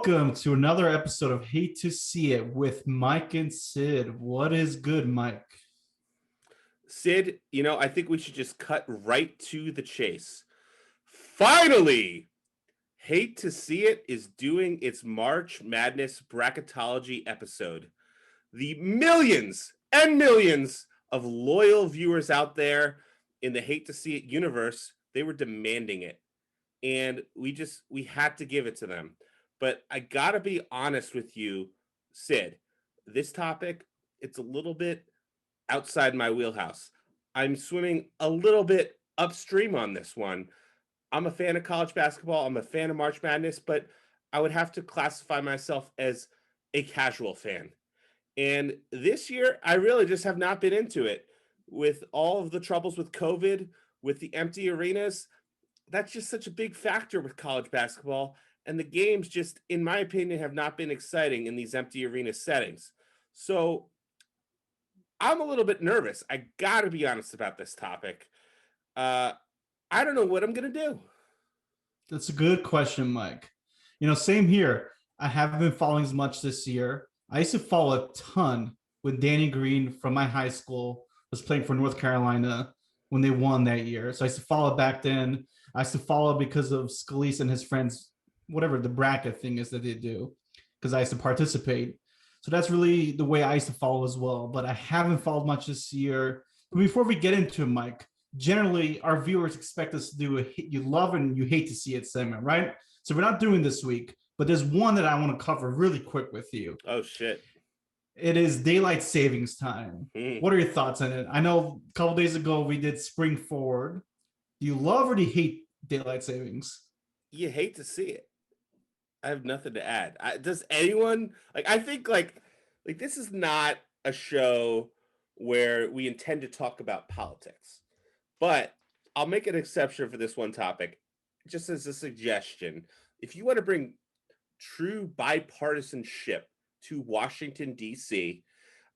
Welcome to another episode of Hate to See It with Mike and Sid. What is good, Mike? Sid, I think we should just cut right to the chase. Finally, Hate to See It is doing its March Madness Bracketology episode. The millions and millions of loyal viewers out there in the Hate to See It universe, they were demanding it. And we had to give it to them. But I gotta be honest with you, Sid, this topic, it's a little bit outside my wheelhouse. I'm swimming a little bit upstream on this one. I'm a fan of college basketball. I'm a fan of March Madness, but I would have to classify myself as a casual fan. And this year, I really just have not been into it. With all of the troubles with COVID, with the empty arenas, that's just such a big factor with college basketball. And the games just, in my opinion, have not been exciting in these empty arena settings. So I'm a little bit nervous. I got to be honest about this topic. I don't know what I'm going to do. That's a good question, Mike. Same here. I haven't been following as much this year. I used to follow a ton when Danny Green from my high school was playing for North Carolina when they won that year. So I used to follow back then. I used to follow because of Scalise and his friends, whatever the bracket thing is that they do, because I used to participate. So that's really the way I used to follow as well. But I haven't followed much this year. But before we get into it, Mike, generally our viewers expect us to do a you love and you hate to see it segment, right? So we're not doing this week, but there's one that I want to cover really quick with you. Oh, shit. It is daylight savings time. What are your thoughts on it? I know a couple days ago we did spring forward. Do you love or do you hate daylight savings? You hate to see it. I have nothing to add. Does anyone I think this is not a show where we intend to talk about politics, but I'll make an exception for this one topic just as a suggestion. If you want to bring true bipartisanship to Washington, D.C.,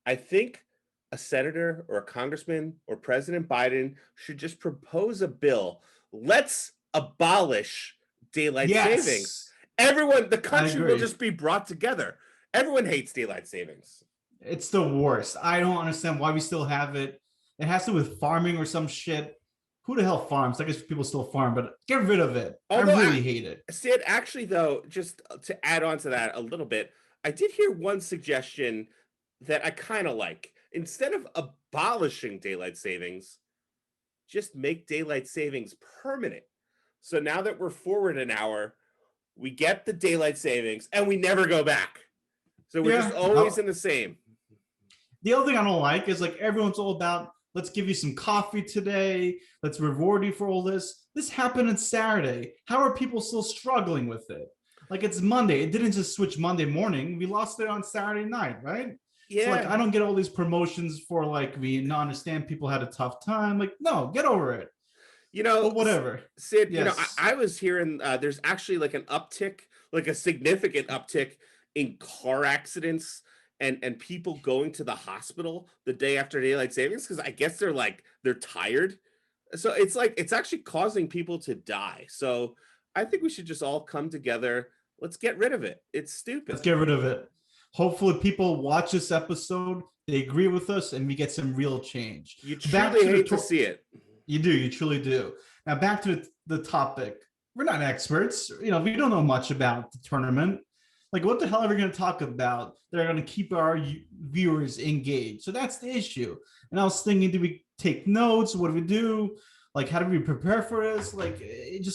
I think a senator or a congressman or President Biden should just propose a bill. Let's abolish daylight savings. Everyone, the country will just be brought together. Everyone hates daylight savings. It's the worst. I don't understand why we still have it. It has to do with farming or some shit. Who the hell farms? I guess people still farm, but get rid of it. Although I really hate it. Sid, actually, though, just to add on to that a little bit, I did hear one suggestion that I kind of like. Instead of abolishing daylight savings, just make daylight savings permanent. So now that we're forward an hour, we get the daylight savings and we never go back. So we're just always in the same. The other thing I don't like is everyone's all about, let's give you some coffee today. Let's reward you for all this. This happened on Saturday. How are people still struggling with it? It's Monday. It didn't just switch Monday morning. We lost it on Saturday night, right? Yeah. So I don't get all these promotions for we understand people had a tough time. No, get over it. But whatever. Sid, yes. I was hearing there's actually an uptick, a significant uptick in car accidents and people going to the hospital the day after daylight savings because I guess they're tired. So it's actually causing people to die. So I think we should just all come together. Let's get rid of it. It's stupid. Let's get rid of it. Hopefully people watch this episode, they agree with us, and we get some real change. You truly hate to see it. You do. You truly do. Now, back to the topic. We're not experts. We don't know much about the tournament. What the hell are we going to talk about that are going to keep our viewers engaged? So that's the issue. And I was thinking, do we take notes? What do we do? How do we prepare for this?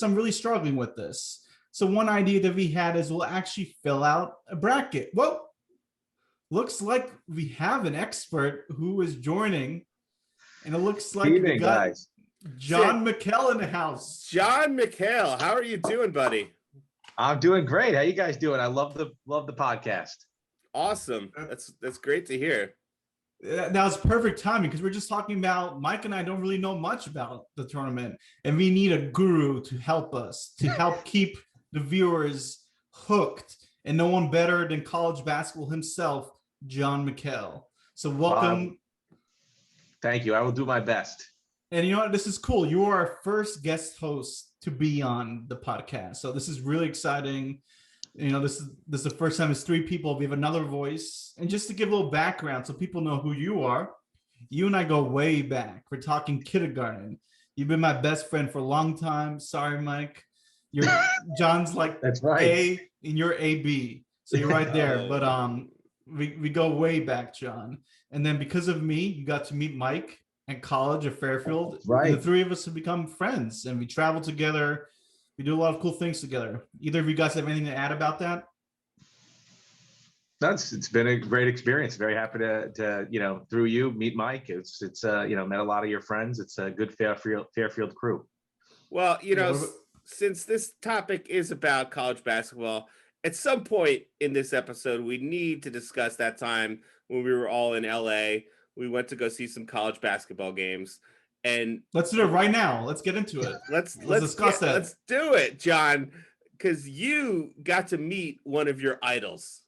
I'm really struggling with this. So one idea that we had is we'll actually fill out a bracket. Well, looks like we have an expert who is joining. And it looks like we got John McHale in the house. John McHale, how are you doing, buddy? I'm doing great. How you guys doing? I love the podcast. Awesome. That's great to hear. That was perfect timing because we're just talking about Mike and I don't really know much about the tournament, and we need a guru to help us to help keep the viewers hooked. And no one better than college basketball himself, John McHale. So welcome. Thank you. I will do my best. And you know what? This is cool. You are our first guest host to be on the podcast. So this is really exciting. This is the first time it's three people. We have another voice, and just to give a little background so people know who you are. You and I go way back. We're talking kindergarten. You've been my best friend for a long time. Sorry, Mike. You're John's like That's right. A and you're AB. So you're right there. Oh. But we go way back, John. And then because of me, you got to meet Mike at college at Fairfield. Right. And the three of us have become friends and we travel together. We do a lot of cool things together. Either of you guys have anything to add about that? It's been a great experience. Very happy to through you meet Mike. It's met a lot of your friends. It's a good Fairfield crew. Well, since this topic is about college basketball, at some point in this episode, we need to discuss that time when we were all in LA. We went to go see some college basketball games, and let's do it right now. Let's get into it. Let's discuss that. Let's do it, John, because you got to meet one of your idols.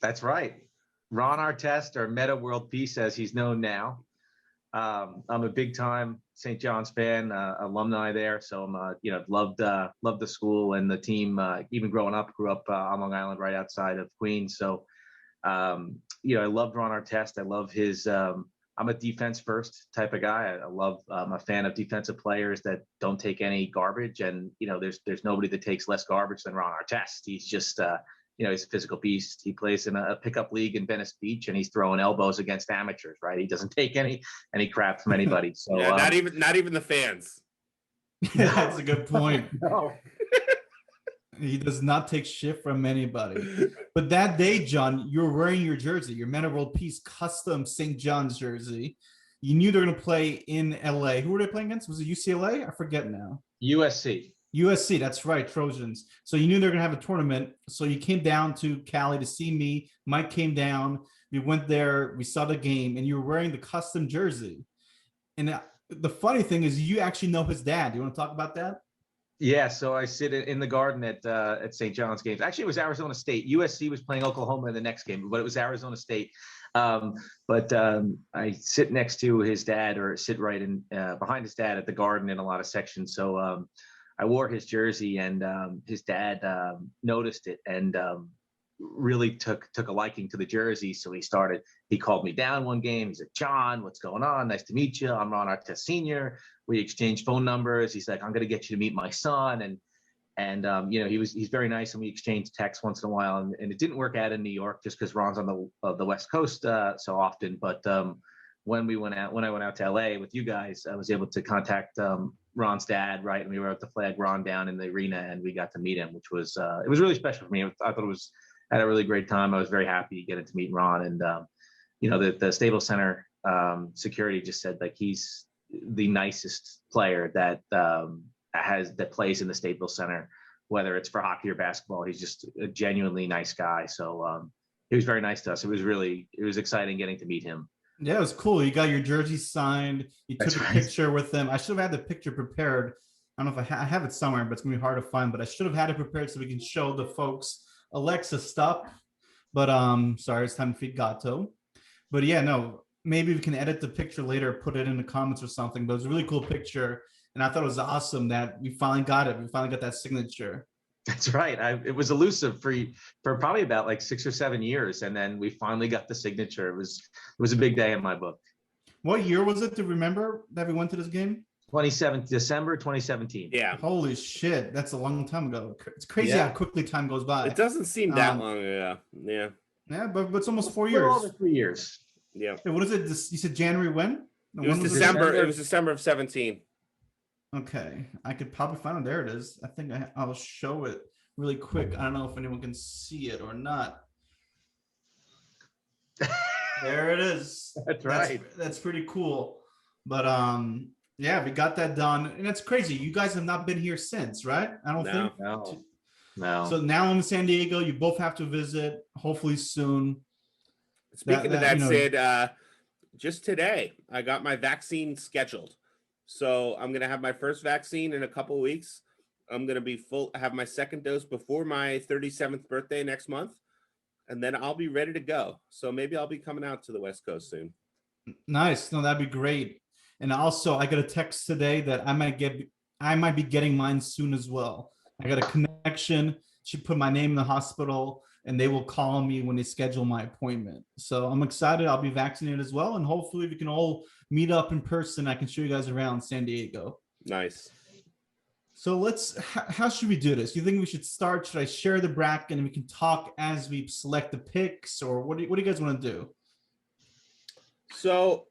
That's right. Ron Artest, or Meta World Peace, as he's known now. I'm a big time St. John's fan, alumni there. So I'm, loved the school and the team. Even growing up, grew up on Long Island, right outside of Queens. So, I loved Ron Artest. I love his. I'm a defense first type of guy. I'm a fan of defensive players that don't take any garbage. And there's nobody that takes less garbage than Ron Artest. He's just he's a physical beast. He plays in a pickup league in Venice Beach, and he's throwing elbows against amateurs, right? He doesn't take any crap from anybody. So yeah, not even the fans. That's a good point. No. He does not take shit from anybody. But that day, John, you're wearing your jersey, your Men of World Peace custom St. John's jersey. You knew they were going to play in LA. Who were they playing against? Was it UCLA? I forget now. USC. USC, that's right, Trojans. So you knew they were going to have a tournament. So you came down to Cali to see me. Mike came down. We went there. We saw the game, and you were wearing the custom jersey. And the funny thing is, you actually know his dad. Do you want to talk about that? Yeah, so I sit in the garden at St. John's games. Actually, it was Arizona State. USC was playing Oklahoma in the next game, but it was Arizona State. I sit next to his dad, or sit right in behind his dad at the garden in a lot of sections. So I wore his jersey, and his dad noticed it and really took a liking to the jersey. So he called me down one game. He said, "John, what's going on? Nice to meet you. I'm Ron Artest Sr." We exchanged phone numbers. He's like, "I'm going to get you to meet my son." And he's very nice. And we exchanged texts once in a while, and it didn't work out in New York just because Ron's on the West Coast so often. But when I went out to LA with you guys, I was able to contact Ron's dad, right? And we were able to flag Ron down in the arena, and we got to meet him, which was it was really special for me. I thought I had a really great time. I was very happy getting to meet Ron, and the Staples Center security just said like he's the nicest player that plays in the Staples Center, whether it's for hockey or basketball. He's just a genuinely nice guy. So he was very nice to us. It was exciting getting to meet him. Yeah, it was cool. You got your jersey signed. You took a picture with him. I should have had the picture prepared. I don't know if I have it somewhere, but it's going to be hard to find. But I should have had it prepared so we can show the folks. Alexa, stop. But sorry, it's time to feed Gato. But yeah, no, maybe we can edit the picture later, put it in the comments or something. But it was a really cool picture. And I thought it was awesome that we finally got it. We finally got that signature. That's right. It was elusive for probably about like 6 or 7 years, and then we finally got the signature. It was a big day in my book. What year was it? To remember that we went to this game? December 2017. Yeah. Holy shit, that's a long time ago. It's crazy how quickly time goes by. It doesn't seem that long ago. Yeah. Yeah, but it's almost 4 A years. little over 3 years. Yeah. Hey, what is it? You said January when? No, It was December. It was December of 17. Okay, I could probably find it. There it is. I think I'll show it really quick. I don't know if anyone can see it or not. There it is. That's right. That's pretty cool. But yeah, we got that done, and it's crazy. You guys have not been here since, right? I don't think. No. So now I'm in San Diego. You both have to visit, hopefully soon. Speaking of that, Sid, just today I got my vaccine scheduled. So I'm going to have my first vaccine in a couple of weeks. I'm going to have my second dose before my 37th birthday next month. And then I'll be ready to go. So maybe I'll be coming out to the West Coast soon. Nice. No, that'd be great. And also I got a text today that I might be getting mine soon as well. I got a connection put my name in the hospital, and they will call me when they schedule my appointment. So I'm excited. I'll be vaccinated as well, and hopefully we can all meet up in person. I can show you guys around San Diego. Nice. So how should we do this? You think we should start? Should I share the bracket and we can talk as we select the picks, or what do you guys want to do? So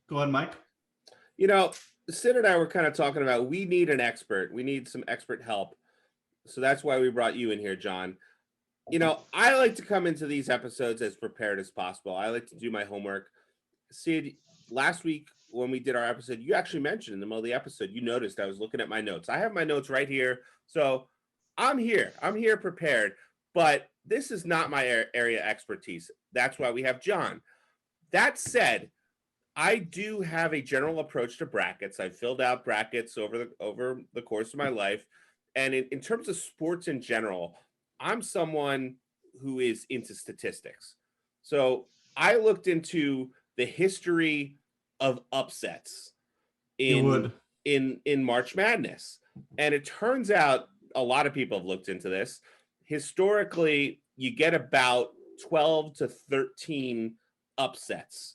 Go ahead, Mike. Sid and I were kind of talking about, we need an expert. We need some expert help. So that's why we brought you in here, John. I like to come into these episodes as prepared as possible. I like to do my homework. Sid, last week when we did our episode, you actually mentioned in the middle of the episode, you noticed I was looking at my notes. I have my notes right here. So I'm here prepared, but this is not my area expertise. That's why we have John. That said, I do have a general approach to brackets. I've filled out brackets over the course of my life. And in terms of sports in general, I'm someone who is into statistics. So I looked into the history of upsets in March Madness. And it turns out a lot of people have looked into this. Historically, you get about 12 to 13 upsets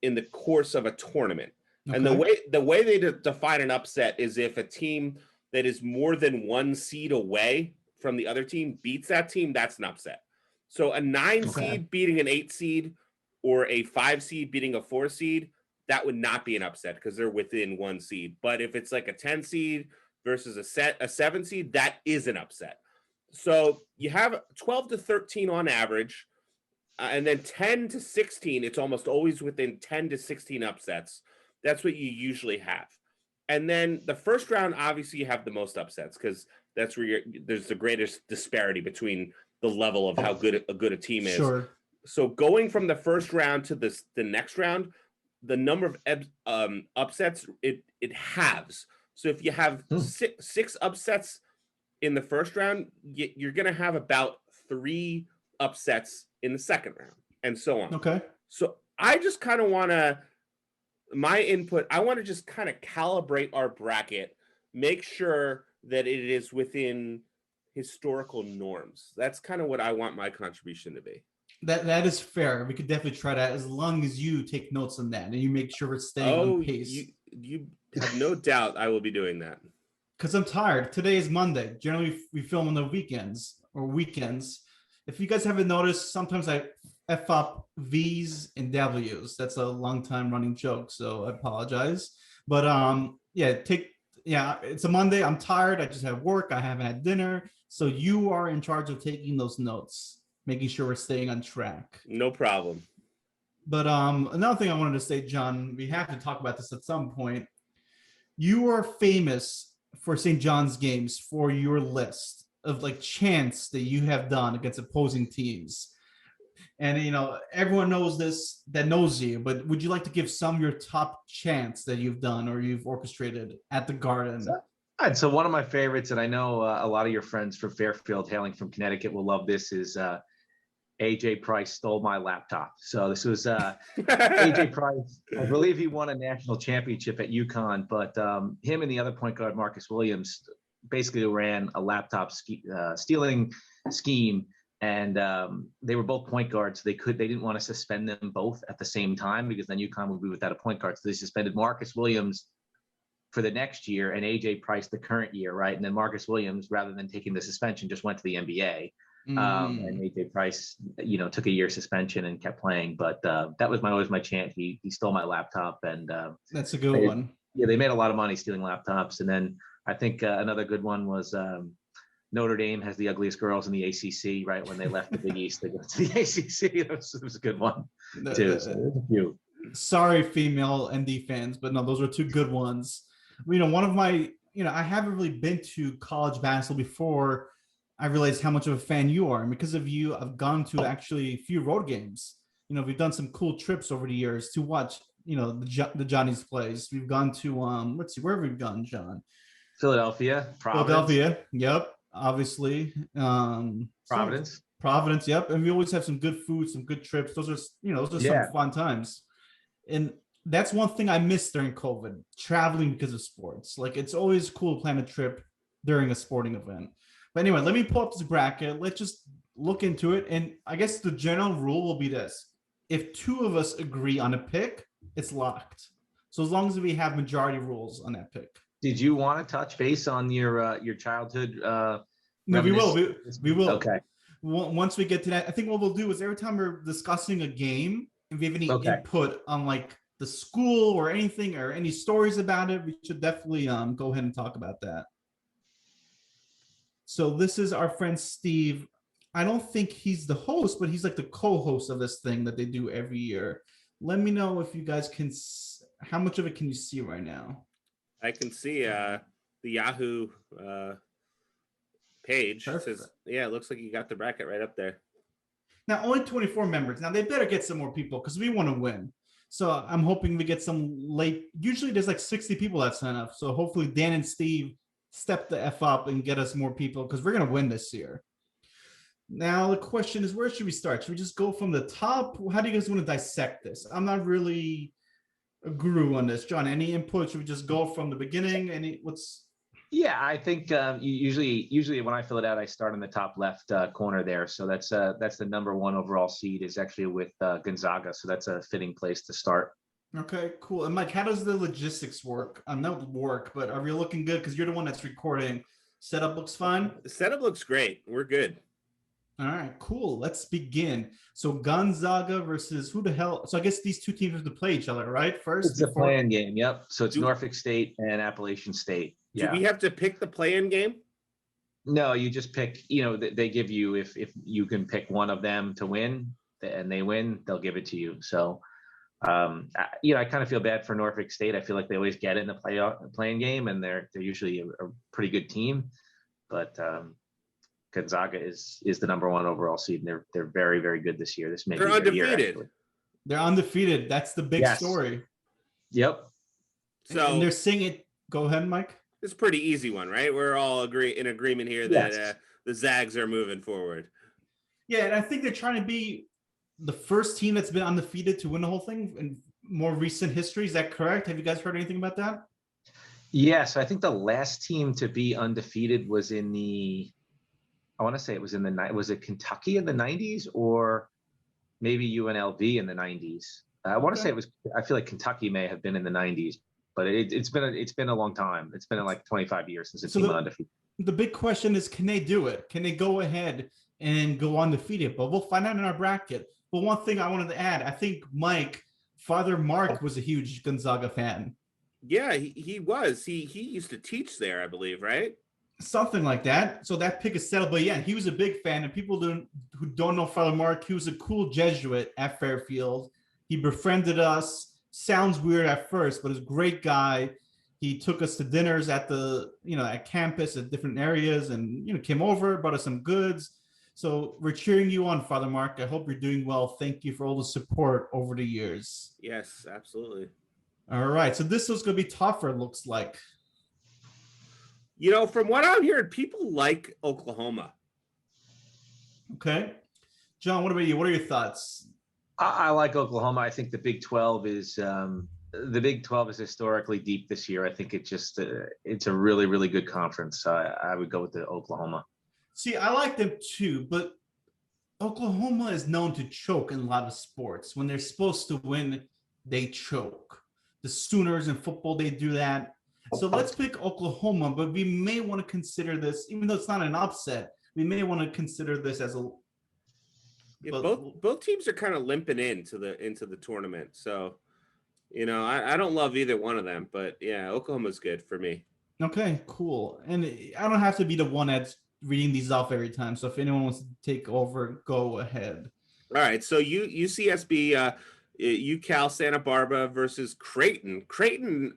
in the course of a tournament. Okay. And the way they define an upset is if a team that is more than one seed away from the other team beats that team, that's an upset. So a 9 seed beating an 8 seed or a 5 seed beating a 4 seed, that would not be an upset because they're within 1 seed. But if it's like a 10 seed versus a 7 seed, that is an upset. So you have 12 to 13 on average, and then 10 to 16, it's almost always within 10 to 16 upsets. That's what you usually have. And then the first round, obviously, you have the most upsets because that's where there's the greatest disparity between the level of how good a team is. Sure. So going from the first round to the next round, the number of upsets, it halves. So if you have six upsets in the first round, you're going to have about 3 upsets in the second round, and so on. Okay. So I just kind of want to, my input, I want to just kind of calibrate our bracket, make sure that it is within historical norms. That's kind of what I want my contribution to be. That is fair. We could definitely try that as long as you take notes on that and you make sure we're staying on pace. You have no doubt I will be doing that. Because I'm tired. Today is Monday. Generally, we film on the weekends. If you guys haven't noticed, sometimes I F up V's and W's. That's a long time running joke, so I apologize. But it's a Monday. I'm tired. I just have work. I haven't had dinner. So you are in charge of taking those notes, making sure we're staying on track. No problem. But another thing I wanted to say, John, we have to talk about this at some point. You are famous for St. John's games for your list of like chants that you have done against opposing teams. And, everyone knows this that knows you, but would you like to give some of your top chants that you've done or you've orchestrated at the Garden? So one of my favorites, and I know a lot of your friends from Fairfield hailing from Connecticut will love this, is AJ Price stole my laptop. So this was AJ Price. I believe he won a national championship at UConn, but him and the other point guard, Marcus Williams, basically ran a laptop stealing scheme. And they were both point guards. They didn't want to suspend them both at the same time because then UConn would be without a point guard. So they suspended Marcus Williams for the next year and AJ Price the current year, right? And then Marcus Williams, rather than taking the suspension, just went to the NBA. And AJ Price, took a year suspension and kept playing. But that was always my chant. He stole my laptop, and that's a good one. Yeah, they made a lot of money stealing laptops. And then I think another good one was Notre Dame has the ugliest girls in the ACC. Right when they left the Big East, they go to the ACC. That was a good one too. So, sorry, female ND fans, but no, those are 2 good ones. One of my, I haven't really been to college basketball before I realized how much of a fan you are. And because of you, I've gone to actually a few road games. We've done some cool trips over the years to watch, the Johnny's plays. We've gone to, where have we gone, John? Philadelphia, Providence. Philadelphia, yep, obviously. Providence. Providence, yep. And we always have some good food, some good trips. Those are some fun times. And that's one thing I missed during COVID, traveling because of sports. Like, it's always cool to plan a trip during a sporting event. But anyway, let me pull up this bracket. Let's just look into it. And I guess the general rule will be this. If two of us agree on a pick, it's locked. So as long as we have majority rules on that pick. Did you want to touch base on your childhood? No, we will. We will. Okay. Once we get to that, I think what we'll do is every time we're discussing a game, if we have any input on like the school or anything or any stories about it, we should definitely go ahead and talk about that. So this is our friend Steve. I don't think he's the host, but he's like the co-host of this thing that they do every year. Let me know if you guys can, how much of it can you see right now? I can see the Yahoo page. It says, yeah, it looks like you got the bracket right up there. Now, only 24 members. Now, they better get some more people because we want to win. So I'm hoping we get some late. Usually there's like 60 people that sign up. So hopefully Dan and Steve step the F up and get us more people because we're going to win this year. Now, the question is, where should we start? Should we just go from the top? How do you guys want to dissect this? I'm not really a guru on this. John, any input? Should we just go from the beginning? Yeah, I think usually when I fill it out, I start in the top left corner there. So that's the number one overall seed is actually with Gonzaga. So that's a fitting place to start. Okay, cool. And Mike, how does the logistics work? Not work, but are we looking good? Because you're the one that's recording. Setup looks fine? The setup looks great. We're good. All right, cool. Let's begin. So Gonzaga versus who the hell? So I guess these two teams have to play each other, right? First, it's a play-in game. Yep. So it's Norfolk State and Appalachian State. Yeah. Do we have to pick the play-in game? No, you just pick. They give you if you can pick one of them to win, and they win, they'll give it to you. So, I kind of feel bad for Norfolk State. I feel like they always get in the play-in game, and they're usually a pretty good team, but. Gonzaga is the number one overall seed, and they're very, very good this year. They're undefeated. They're undefeated. That's the big story. Yep. So and they're singing. Go ahead, Mike. It's a pretty easy one, right? We're all in agreement here that the Zags are moving forward. Yeah, and I think they're trying to be the first team that's been undefeated to win the whole thing in more recent history. Is that correct? Have you guys heard anything about that? Yes, I think the last team to be undefeated was in the. I want to say it was was it Kentucky in the 90s or maybe UNLV in the 90s? I want to say it was. I feel like Kentucky may have been in the 90s, but it's been a long time. It's been like 25 years since the team undefeated. The big question is, can they do it? Can they go ahead and go undefeated? But we'll find out in our bracket. But one thing I wanted to add, I think Father Mark was a huge Gonzaga fan. Yeah, he was. He used to teach there, I believe, right? Something like that. So that pick is settled. But yeah, he was a big fan. And people who don't know Father Mark, he was a cool Jesuit at Fairfield. He befriended us. Sounds weird at first, but he's a great guy. He took us to dinners at at campus at different areas and, came over, brought us some goods. So we're cheering you on, Father Mark. I hope you're doing well. Thank you for all the support over the years. Yes, absolutely. All right. So this was going to be tougher, it looks like. From what I'm hearing, people like Oklahoma. Okay. John, what about you? What are your thoughts? I like Oklahoma. I think the Big 12 is historically deep this year. I think it's a really, really good conference. I would go with the Oklahoma. See, I like them too, but Oklahoma is known to choke in a lot of sports. When they're supposed to win, they choke. The Sooners in football, they do that. So let's pick Oklahoma, but we may want to consider this, even though it's not an upset, we may want to consider this as a. Yeah, both teams are kind of limping into the tournament. So, I don't love either one of them, but yeah, Oklahoma's good for me. Okay, cool. And I don't have to be the one that's reading these off every time. So if anyone wants to take over, go ahead. All right. So UCSB, UCal Santa Barbara versus Creighton. Creighton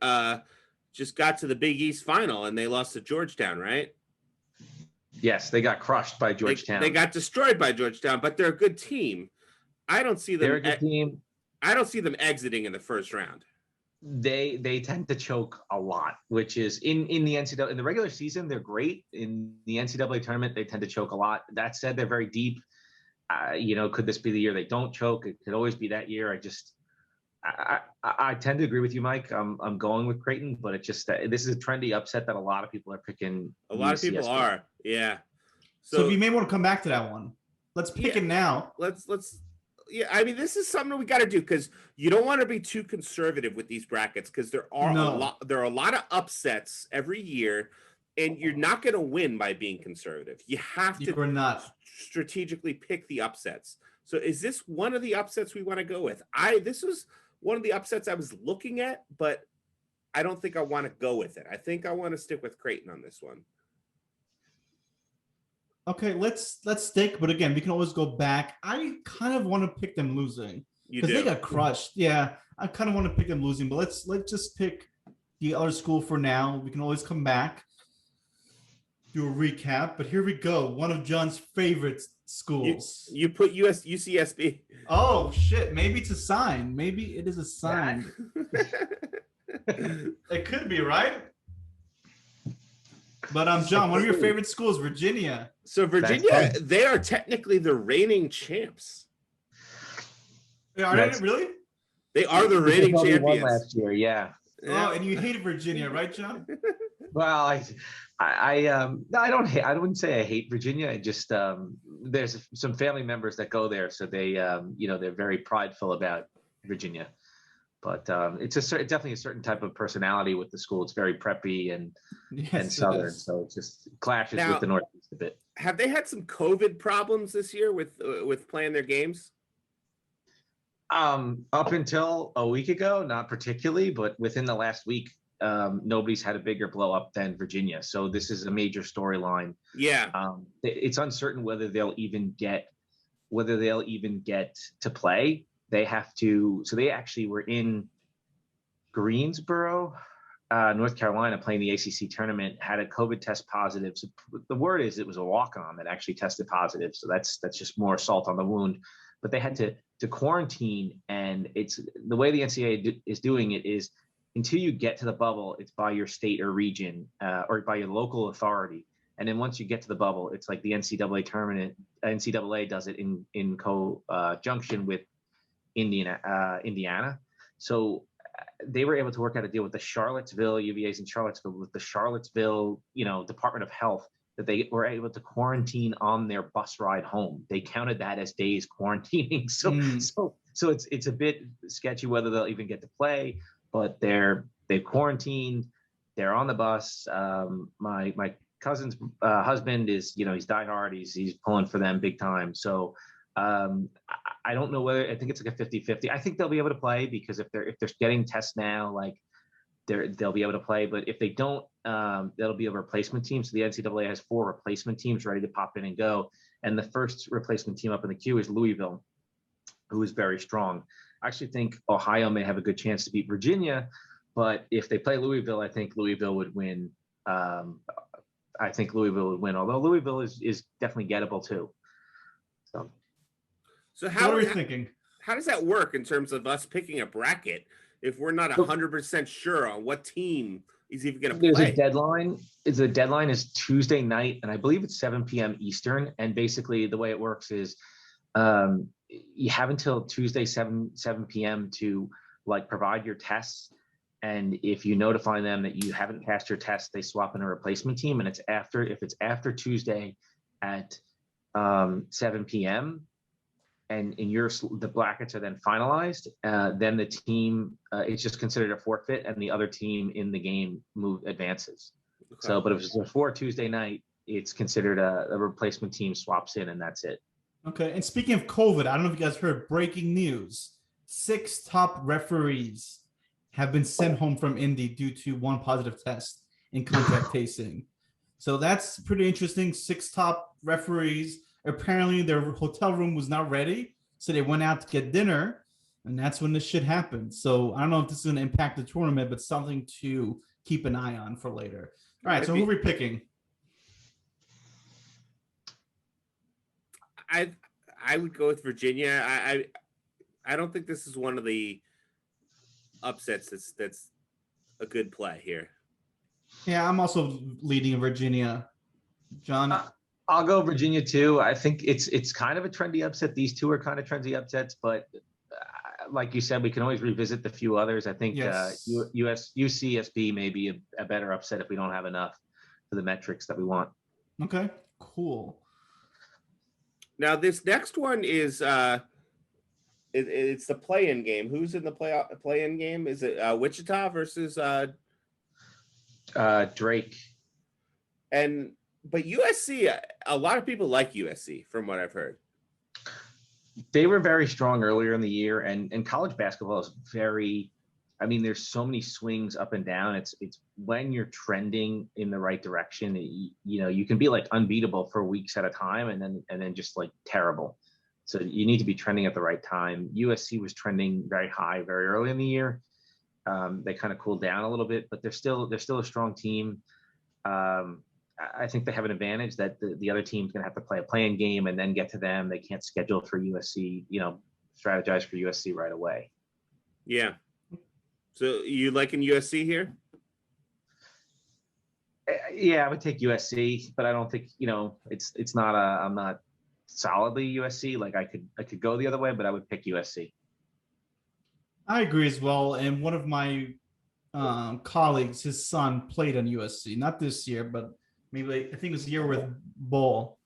just got to the Big East final and they lost to Georgetown, right? Yes, they got crushed by Georgetown. They got destroyed by Georgetown, but they're a good team. I don't see them. They're a good team. I don't see them exiting in the first round. They tend to choke a lot, which is in the NCAA. In the regular season, they're great. In the NCAA tournament, they tend to choke a lot. That said, they're very deep. Could this be the year they don't choke? It could always be that year. I tend to agree with you, Mike. I'm going with Creighton, but it's just this is a trendy upset that a lot of people are picking. A lot of people are, yeah. So we may want to come back to that one. Let's pick it now. Let's yeah, I mean, this is something we got to do because you don't want to be too conservative with these brackets because there are a lot of upsets every year, and you're not going to win by being conservative. You have to strategically pick the upsets. So is this one of the upsets we want to go with? This was one of the upsets I was looking at, but I don't think I want to go with it. I think I want to stick with Creighton on this one. Okay, let's stick, but again, we can always go back. I kind of want to pick them losing because they got crushed. Yeah, I kind of want to pick them losing, but let's just pick the other school for now. We can always come back, do a recap. But here we go. One of John's favorite schools. You put UCSB. Oh shit! Maybe it's a sign. Maybe it is a sign. It could be, right? But John, one of your favorite schools, Virginia. So Virginia, they are technically the reigning champs. Are they really? They are the reigning champions. Last year, yeah. Oh, and you hated Virginia, right, John? Well, I wouldn't say I hate Virginia. I just there's some family members that go there, so they they're very prideful about Virginia. But it's definitely a certain type of personality with the school. It's very preppy and southern, so it just clashes with the Northeast a bit. Have they had some COVID problems this year with playing their games? Up until a week ago, not particularly, but within the last week, nobody's had a bigger blow up than Virginia. So this is a major storyline. Yeah, it's uncertain whether they'll even get to play. They have to. So they actually were in Greensboro, North Carolina, playing the ACC tournament. Had a COVID test positive. So the word is it was a walk-on that actually tested positive. So that's just more salt on the wound. But they had to quarantine, and it's the way the NCAA is doing it is until you get to the bubble, it's by your state or region or by your local authority. And then once you get to the bubble, it's like the NCAA tournament. NCAA does it in conjunction with Indiana. So they were able to work out a deal with the Charlottesville, UVA's in Charlottesville, with the Charlottesville, Department of Health, that they were able to quarantine on their bus ride home. They counted that as days quarantining. So it's a bit sketchy whether they'll even get to play, but they've quarantined. They're on the bus. My cousin's husband is, he's diehard. He's pulling for them big time. So I don't know whether, I think it's like a 50-50. I think they'll be able to play because if they're getting tests now, like they'll be able to play. But if they don't, that'll be a replacement team. So the NCAA has 4 replacement teams ready to pop in and go. And the first replacement team up in the queue is Louisville, who is very strong. I actually think Ohio may have a good chance to beat Virginia, but if they play Louisville, I think Louisville would win. Although Louisville is definitely gettable too. So how are we thinking? How does that work in terms of us picking a bracket if we're not 100% sure on what team is even going to play? There's a deadline. The deadline is Tuesday night, and I believe it's 7 p.m. Eastern. And basically, the way it works is you have until Tuesday 7 p.m. to provide your tests. And if you notify them that you haven't passed your test, they swap in a replacement team. And if it's after Tuesday at 7 p.m. and the brackets are then finalized, then the team, it's just considered a forfeit, and the other team in the game advances. Okay. So, but if it's before Tuesday night, it's considered a replacement team swaps in, and that's it. Okay. And speaking of COVID, I don't know if you guys heard breaking news. 6 top referees have been sent home from Indy due to one positive test in contact tracing. So that's pretty interesting. 6 top referees. Apparently their hotel room was not ready, so they went out to get dinner, and that's when this shit happened. So I don't know if this is going to impact the tournament, but something to keep an eye on for later. All right, so who are we picking? I would go with Virginia. I don't think this is one of the upsets that's a good play here. Yeah, I'm also leading Virginia. John? I'll go Virginia too. I think it's kind of a trendy upset. These 2 are kind of trendy upsets, but like you said, we can always revisit the few others. I think UCSB may be a better upset if we don't have enough for the metrics that we want. Okay, cool. Now this next one is it's the play-in game. Who's in the play-in game? Is it Wichita versus Drake? But USC, a lot of people like USC from what I've heard. They were very strong earlier in the year, and college basketball is very, I mean, there's so many swings up and down. It's when you're trending in the right direction, you can be like unbeatable for weeks at a time, and then just like terrible. So you need to be trending at the right time. USC was trending very high very early in the year. They kind of cooled down a little bit, but they're still a strong team. I think they have an advantage that the other team's going to have to play a play-in game and then get to them. They can't schedule for USC, strategize for USC right away. Yeah. So you liking USC here? Yeah, I would take USC, but I don't think, it's not I'm not solidly USC. Like I could go the other way, but I would pick USC. I agree as well. And one of my colleagues, his son played on USC, not this year, but maybe I think it was the year with Bull.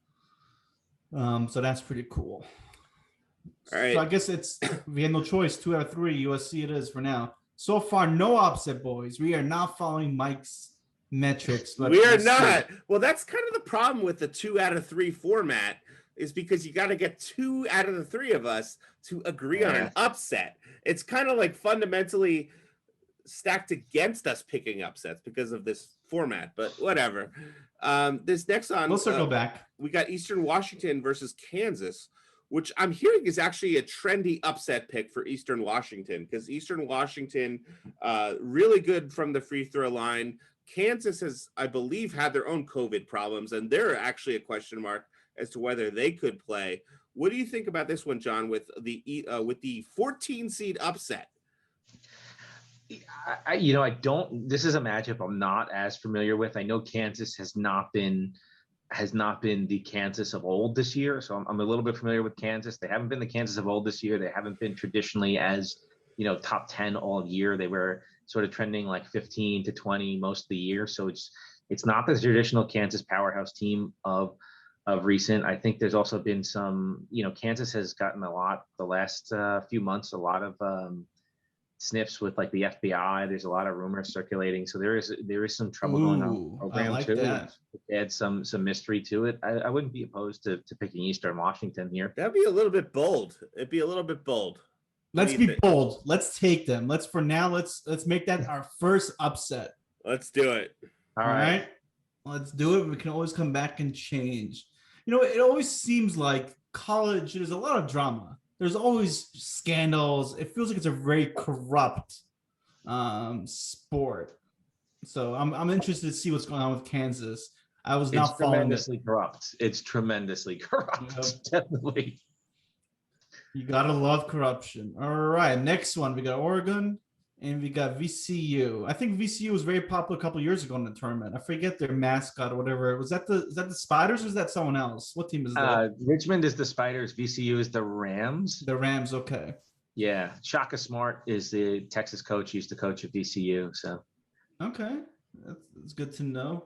So that's pretty cool. All right. So I guess we had no choice. 2 out of 3 USC it is for now. So far, no upset, boys. We are not following Mike's metrics. We are not. Well, that's kind of the problem with the 2 out of 3 format, is because you got to get 2 out of the 3 of us to agree on an upset. It's kind of like fundamentally stacked against us picking upsets because of this format, but whatever. This next on, we'll circle back. We got Eastern Washington versus Kansas, which I'm hearing is actually a trendy upset pick for Eastern Washington, because Eastern Washington, really good from the free throw line. Kansas has, I believe, had their own COVID problems, and they're actually a question mark as to whether they could play. What do you think about this one, John, with the 14 seed upset? I don't. This is a matchup I'm not as familiar with. I know Kansas has not been the Kansas of old this year, so I'm a little bit familiar with Kansas. They haven't been the Kansas of old this year. They haven't been traditionally as top 10 all year. They were sort of trending like 15 to 20 most of the year. So it's not the traditional Kansas powerhouse team of recent. I think there's also been some. Kansas has gotten a lot the last few months. A lot of sniffs with like the FBI. There's a lot of rumors circulating, so there is some trouble going on in the program, like too. That. Add some mystery to it. I wouldn't be opposed to picking Eastern Washington here. That'd be a little bit bold. It'd be a little bit bold. Let's be bold. Let's take them. Let's make that our first upset. Let's do it. All right. Let's do it. We can always come back and change. It always seems like college, there's a lot of drama. There's always scandals. It feels like it's a very corrupt sport. So I'm interested to see what's going on with Kansas. I was not following tremendously corrupt. It's tremendously corrupt. Definitely. You gotta love corruption. All right, next one we got Oregon and we got VCU. I think VCU was very popular a couple years ago in the tournament. I forget their mascot or whatever. Is that the Spiders or is that someone else? What team is that? Richmond is the Spiders. VCU is the Rams. The Rams, okay. Yeah, Shaka Smart is the Texas coach. He used to coach at VCU. So. Okay, that's good to know.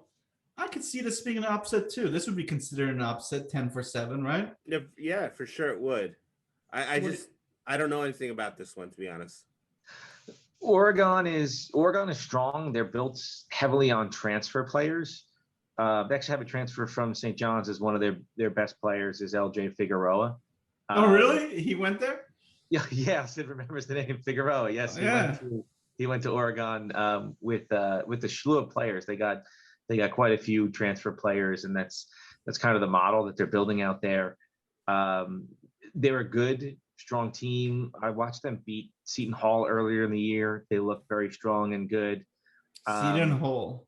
I could see this being an upset too. This would be considered an upset, 10-7, right? Yeah, for sure it would. I don't know anything about this one, to be honest. Oregon is strong. They're built heavily on transfer players. They actually have a transfer from St. John's as one of their best players is LJ Figueroa. Oh, really? He went there? Yeah, Sid remembers the name Figueroa. Yes, he went to Oregon with the slew of players. They got quite a few transfer players, and that's kind of the model that they're building out there. They're a good, strong team. I watched them beat Seton Hall earlier in the year. They look very strong and good. Seton Hall.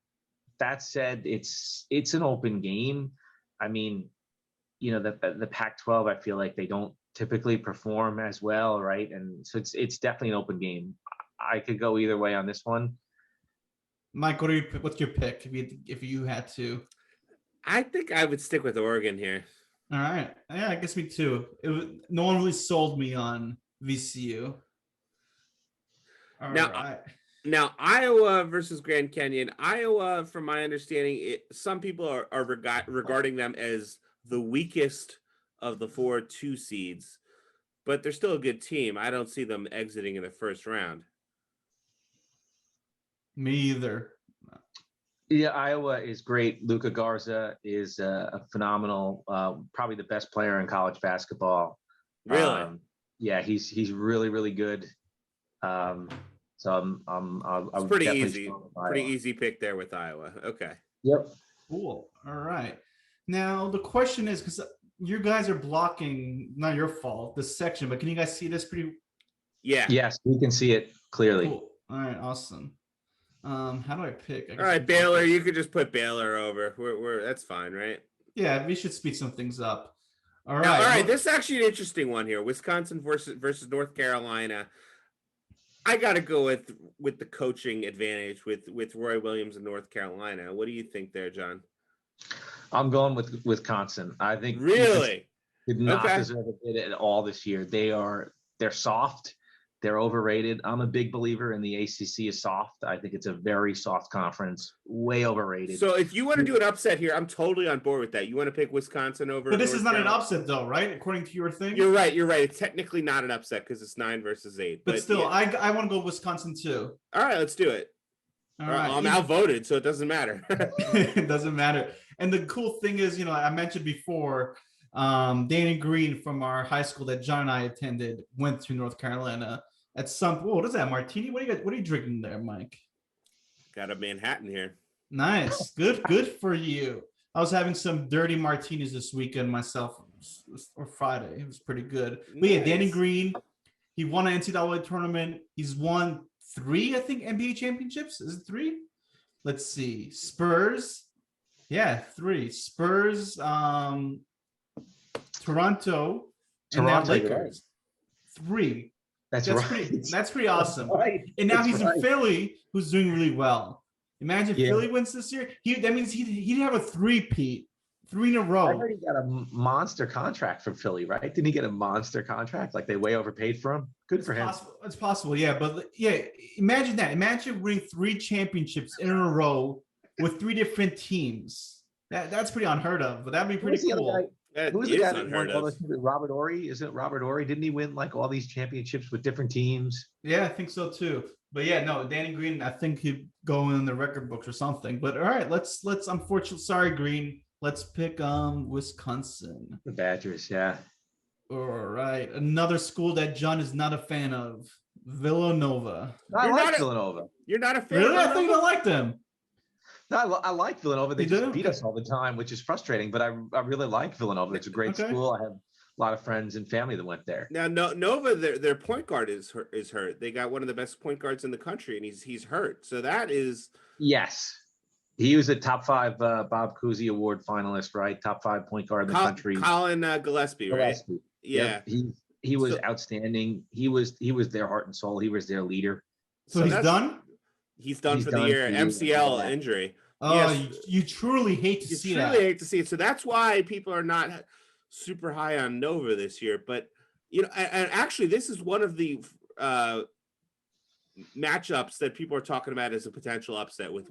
That said, it's an open game. I mean, the Pac-12, I feel like they don't typically perform as well, right? And so it's definitely an open game. I could go either way on this one. Mike, what's your pick if you had to? I think I would stick with Oregon here. All right. Yeah, I guess me too. No one really sold me on VCU. Now, Iowa versus Grand Canyon. Iowa, from my understanding, some people are regarding them as the weakest of the 4 2 seeds, but they're still a good team. I don't see them exiting in the first round. Me either. Yeah, Iowa is great. Luka Garza is a phenomenal, probably the best player in college basketball. Really? Yeah, he's really, really good. So It's I'm pretty definitely easy. strong with Pretty Iowa. easy pick there with Iowa. Okay. Yep. Cool. All right. Now the question is, because you guys are blocking, not your fault, this section, but can you guys see this pretty Yeah. Yes, we can see it clearly. cool? All right, awesome. How do I pick? I All guess right, we Baylor. block it. You could just put Baylor over. We're that's fine, right? Yeah, we should speed some things up. All Now, right. all right. Look, This is actually an interesting one here. Wisconsin versus North Carolina. I got to go with the coaching advantage with Roy Williams in North Carolina. What do you think there, John? I'm going with Wisconsin. I think Really? did not Okay. deserve a bid at all this year. They're soft. They're overrated. I'm a big believer in the ACC is soft. I think it's a very soft conference, way overrated. So if you want to do an upset here, I'm totally on board with that. You want to pick Wisconsin over but this North is not an Carolina? upset, though, right? According to your thing. You're right. You're right. It's technically not an upset because it's 9 versus 8. But still, yeah. I want to go Wisconsin too. All right, let's do it. All right. I'm outvoted, so it doesn't matter. It doesn't matter. And the cool thing is, I mentioned before, Danny Green from our high school that John and I attended went to North Carolina. At some, what is that, martini? What are you drinking there, Mike? Got a Manhattan here. Nice, good for you. I was having some dirty martinis this weekend myself, or Friday. It was pretty good. But yeah, Danny Green, he won an NCAA tournament. He's won 3, I think, NBA championships. Is it 3? Let's see. Spurs. Yeah, 3. Spurs, Toronto, and now Lakers. 3. That's right. That's pretty awesome. Right. And now That's he's right. in Philly, who's doing really well. Imagine Yeah. Philly wins this year. That means he'd have a 3-peat, 3 in a I row. heard he got a monster contract from Philly, right? Didn't he get a monster contract? Like they way overpaid for him? Good for him. It's possible, yeah. But yeah, imagine that. Imagine winning 3 championships in a row with 3 different teams. That's pretty unheard of, but that'd be pretty cool. Who was the guy that won all those? Robert Ory? Isn't it Robert Ory? Didn't he win like all these championships with different teams? Yeah, I think so too. But yeah, no, Danny Green, I think he'd go in the record books or something. But all right, let's unfortunately, sorry, Green. Let's pick Wisconsin. The Badgers, yeah. All right. Another school that John is not a fan of. Villanova. I like Villanova. You're not a fan Really? of I think I like them. No, I like Villanova. They just beat Okay. us all the time, which is frustrating. But I really like Villanova. It's a great school. I have a lot of friends and family that went there. Now, Nova, their point guard is hurt. They got one of the best point guards in the country, and he's hurt. So that is yes. He was a top 5 Bob Cousy Award finalist, right? Top 5 point guard in the country. Colin Gillespie, right? Yeah. Yep. He was outstanding. He was their heart and soul. He was their leader. So he's done? He's done for the year. MCL injury. Oh, yes. you truly hate to see that. You truly hate to see it. So that's why people are not super high on Nova this year. But, and actually, this is one of the matchups that people are talking about as a potential upset with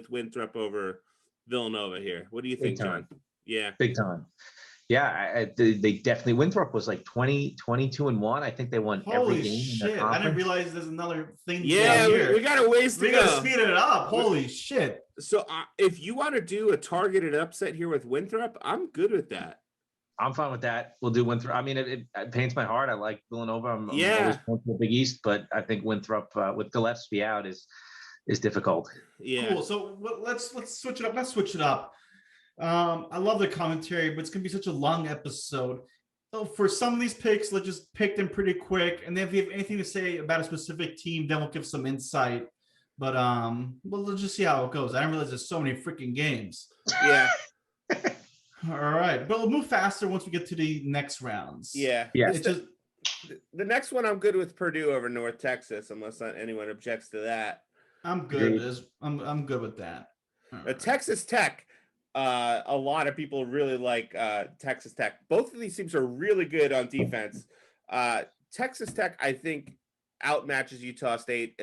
Winthrop over Villanova here. What do you think, John? Yeah. Big time. Yeah, they definitely. Winthrop was like 22-1. I think they won every game. Shit! I didn't realize there's another thing. Yeah, we got a ways to go. We got to speed it up. Holy shit! So if you want to do a targeted upset here with Winthrop, I'm good with that. I'm fine with that. We'll do Winthrop. I mean, it pains my heart. I like Villanova. I'm always going to the Big East, but I think Winthrop with Gillespie out is difficult. Yeah. Cool. So let's switch it up. Let's switch it up. I love the commentary, but it's gonna be such a long episode. So for some of these picks, let's just pick them pretty quick, and then if you have anything to say about a specific team, then we'll give some insight. But let's just see how it goes. I didn't realize there's so many freaking games. Yeah. All right, but we'll move faster once we get to the next rounds. Yeah. It's just the next one. I'm good with Purdue over North Texas, unless anyone objects to that. I'm good. I'm good with that. Right. Texas Tech. A lot of people really like Texas Tech. Both of these teams are really good on defense. Texas Tech, I think, outmatches Utah State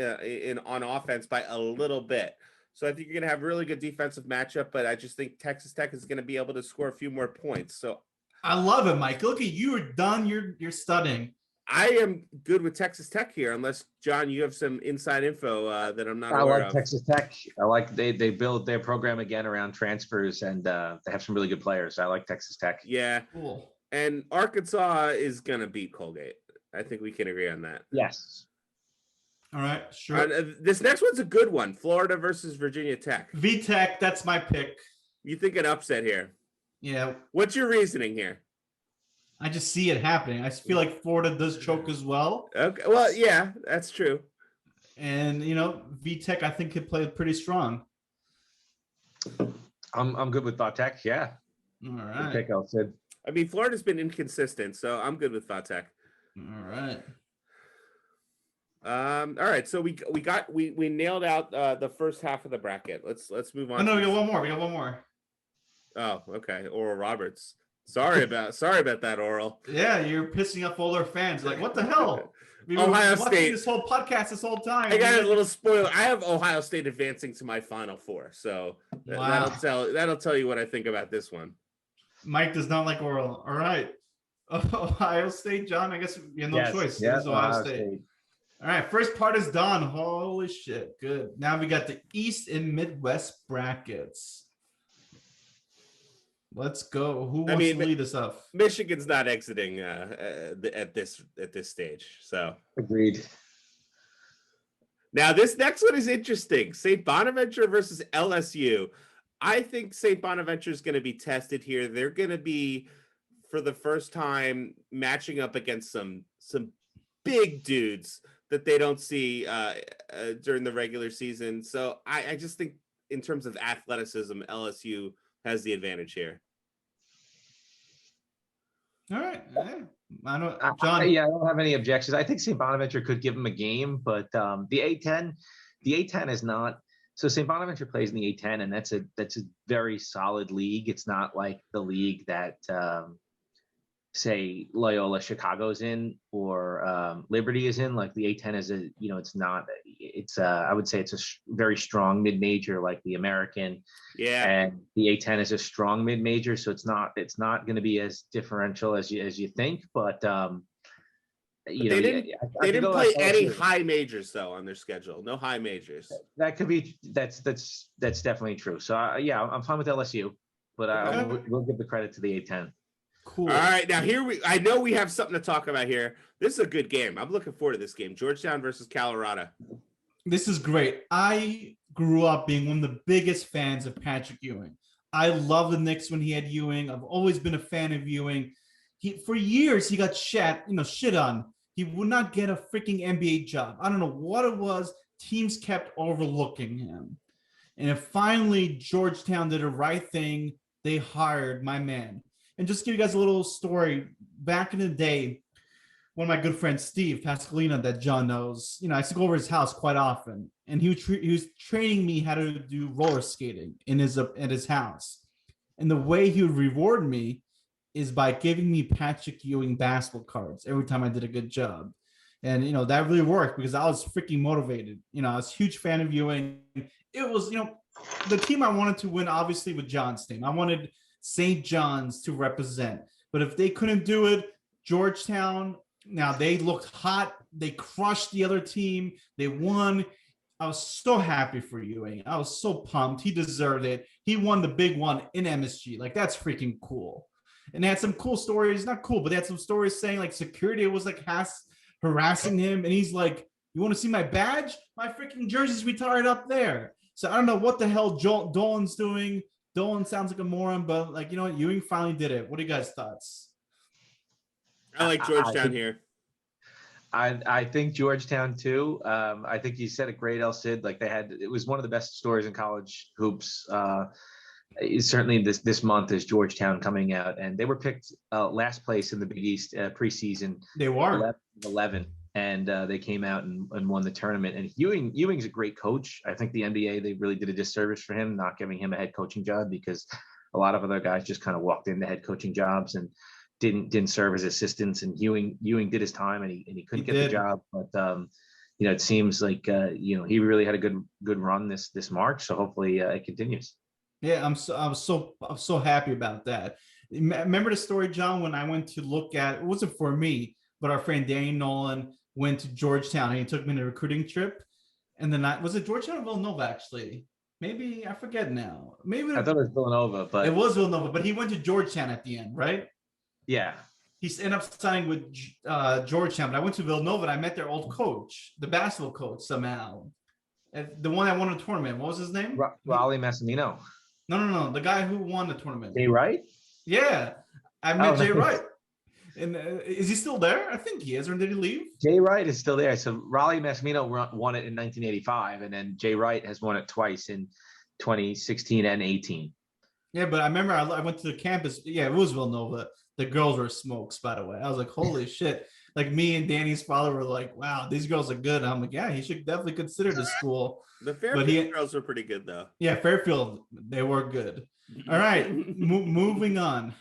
on offense by a little bit. So I think you're going to have really good defensive matchup, but I just think Texas Tech is going to be able to score a few more points. So I love it, Mike. Look at you. You're done. You're studying. I am good with Texas Tech here, unless John, you have some inside info that I'm not I aware like of. Texas Tech. I like they build their program again around transfers, and they have some really good players. I like Texas Tech. Yeah, Cool. and Arkansas is gonna beat Colgate. I think we can agree on that. Yes. All right, sure. This next one's a good one: Florida versus Virginia Tech. VTech, that's my pick. You think an upset here? Yeah, What's your reasoning here? I just see it happening. I feel like Florida does choke as well. Okay, well, yeah, that's true. And VTech I think could play pretty strong. I'm good with Tech. Yeah. All Good right. pick, Sid. I mean, Florida's been inconsistent, so I'm good with Tech. All right. All right, so we nailed out the first half of the bracket. Let's move on. Oh no, we got one more. We got one more. Oh, okay. Oral Roberts. Sorry about that, Oral. Yeah, you're pissing off all our fans. Like, what the hell? We were Ohio watching State. this whole podcast this whole time. I got a little spoiler. I have Ohio State advancing to my Final Four, so Wow. that'll tell you what I think about this one. Mike does not like Oral. All right. Ohio State, John. I guess you have no choice. Yeah, This is Ohio State. All right, first part is done. Holy shit, good. Now we got the East and Midwest brackets. Let's go. Who wants to lead us up? Michigan's not exiting at this stage. So agreed. Now this next one is interesting. St. Bonaventure versus LSU. I think St. Bonaventure is going to be tested here. They're going to be, for the first time, matching up against some big dudes that they don't see during the regular season. So I just think in terms of athleticism, LSU has the advantage here. All right. I don't, John. I don't have any objections. I think St. Bonaventure could give them a game, but the A10 is not. So St. Bonaventure plays in the A10, and that's a very solid league. It's not like the league that say Loyola Chicago's in or Liberty is in. Like the A10 is it's not. It's I would say it's a very strong mid-major like the American. Yeah. And the A10 is a strong mid-major, so it's not going to be as differential as you think. But they didn't play any high majors though on their schedule. No high majors. That could be. That's definitely true. So I'm fine with LSU, but we'll give the credit to the A10. Cool. All right, now I know we have something to talk about here. This is a good game. I'm looking forward to this game. Georgetown versus Colorado. This is great. I grew up being one of the biggest fans of Patrick Ewing. I love the Knicks when he had Ewing. I've always been a fan of Ewing. For years he got shit on. He would not get a freaking NBA job. I don't know what it was. Teams kept overlooking him. And finally Georgetown did the right thing. They hired my man. And just give you guys a little story. Back in the day, one of my good friends, Steve Pascalina, that John knows, I used to go over his house quite often, and he was training me how to do roller skating at his house. And the way he would reward me is by giving me Patrick Ewing basketball cards every time I did a good job. And that really worked because I was freaking motivated. I was a huge fan of Ewing. It was the team I wanted to win, obviously, with John's team. I wanted St. John's to represent, but if they couldn't do it, Georgetown, now they looked hot. They crushed the other team. They won. I was so happy for Ewing. I was so pumped. He deserved it. He won the big one in MSG. Like, that's freaking cool. And they had some cool stories. Not cool, but they had some stories saying like security was like harassing him, and he's like, "You want to see my badge? My freaking jersey's retired up there." So I don't know what the hell Dolan's doing. Dolan sounds like a moron, but like, Ewing finally did it. What are you guys' thoughts? I like Georgetown here. I think Georgetown too. I think you said it great, El Cid. Like it was one of the best stories in college hoops. Certainly this month is Georgetown coming out, and they were picked last place in the Big East preseason. They were 11, and they came out and won the tournament. And Ewing's a great coach. I think the NBA, they really did a disservice for him not giving him a head coaching job, because a lot of other guys just kind of walked into head coaching jobs and didn't serve as assistants. And Ewing did his time, and he couldn't get the job. But it seems like he really had a good run this March. So hopefully it continues. Yeah, I'm so happy about that. Remember the story, John, when I went to look at, it wasn't for me, but our friend Danny Nolan went to Georgetown and he took me on a recruiting trip. And then was it Georgetown or Villanova, actually? Maybe, I forget now. Maybe I thought it was Villanova, but it was Villanova, but he went to Georgetown at the end, right? yeah. He ended up signing with Georgetown, but I went to Villanova and I met their old coach, the basketball coach, somehow. The one that won the tournament. What was his name? Raleigh Massimino. No. The guy who won the tournament. Jay Wright? Yeah. I met Jay nice. Wright. And is he still there? I think he is. Or did he leave? Jay Wright is still there. So Raleigh Massimino won it in 1985, and then Jay Wright has won it twice in 2016 and 18. Yeah, but I remember I went to the campus. Yeah, it was Villanova. The girls were smokes, by the way. I was like, holy shit. Like me and Danny's father were like, wow, these girls are good. And I'm like, yeah, he should definitely consider this school. The Fairfield girls were pretty good, though. Yeah, Fairfield, they were good. All right, moving on.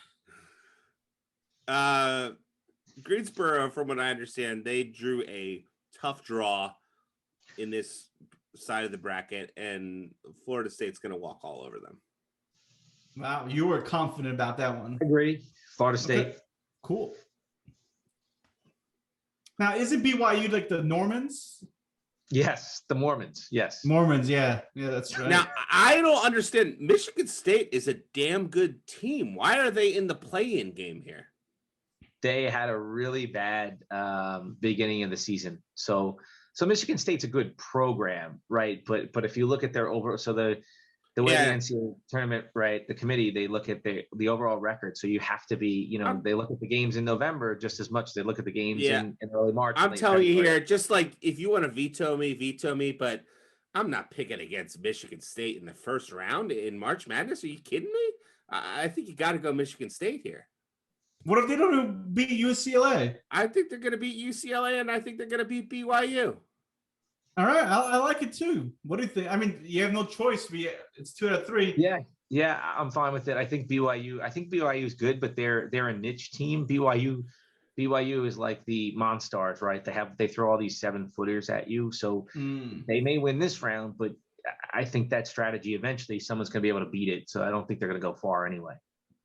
Greensboro, from what I understand, they drew a tough draw in this side of the bracket, and Florida State's going to walk all over them. Wow, you were confident about that one. I agree. Florida State. Okay. Cool. Now, isn't BYU like the Normans? Yes, the Mormons. Yes. Mormons, yeah. Yeah, that's right. Now, I don't understand. Michigan State is a damn good team. Why are they in the play-in game here? They had a really bad beginning of the season. So Michigan State's a good program, right? But if you look at their overall, so the way the NCAA tournament, right, the committee, they look at the overall record. So you have to be, they look at the games in November just as much as they look at the games in early March. I'm telling you here, just like if you want to veto me, but I'm not picking against Michigan State in the first round in March Madness. Are you kidding me? I think you got to go Michigan State here. What if they don't beat UCLA? I think they're going to beat UCLA, and I think they're going to beat BYU. All right, I like it too. What do you think? I mean, you have no choice. It's 2 out of 3. Yeah, I'm fine with it. I think BYU is good, but they're a niche team. BYU is like the Monstars, right? They throw all these 7-footers at you, so they may win this round, but I think that strategy eventually someone's going to be able to beat it. So I don't think they're going to go far anyway.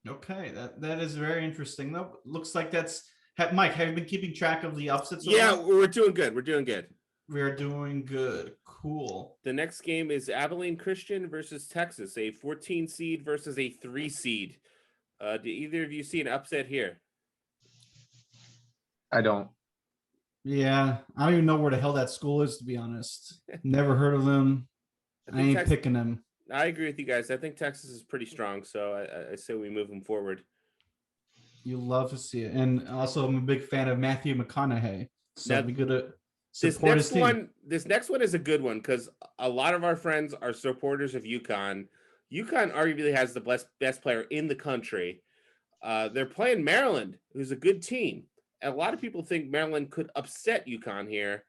Okay, that is very interesting. Though looks like that's Mike. Have you been keeping track of the upsets? Yeah, we're doing good. We're doing good. We're doing good. Cool. The next game is Abilene Christian versus Texas, a 14 seed versus a 3 seed. Do either of you see an upset here? I don't. Yeah, I don't even know where the hell that school is, to be honest. Never heard of them. I ain't picking them. I agree with you guys. I think Texas is pretty strong, so I say we move them forward. You love to see it. And also, I'm a big fan of Matthew McConaughey. So it'd be good to support his team. This next one is a good one because a lot of our friends are supporters of UConn. UConn arguably has the best player in the country. They're playing Maryland, who's a good team. And a lot of people think Maryland could upset UConn here.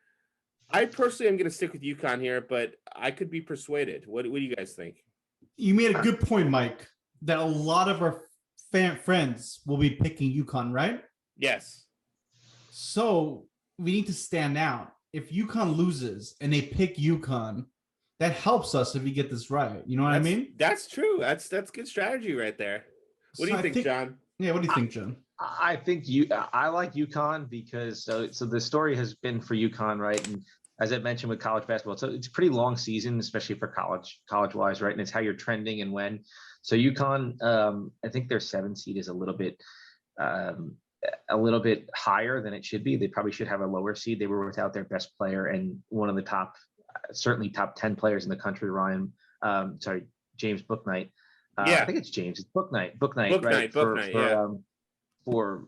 I personally am going to stick with UConn here, but I could be persuaded. What do you guys think? You made a good point, Mike, that a lot of our friends will be picking UConn, right? Yes. So we need to stand out. If UConn loses and they pick UConn, that helps us if we get this right. You know what I mean? That's true. That's good strategy right there. What do you think, John? Yeah, what do you think, John? I think I like UConn because so the story has been for UConn, right? And as I mentioned with college basketball, so it's a pretty long season, especially for college wise, right? And it's how you're trending and when. So UConn, I think their 7 seed is a little bit higher than it should be. They probably should have a lower seed. They were without their best player and one of the certainly top 10 players in the country, James Bouknight. I think it's James. It's Bouknight. Bouknight, for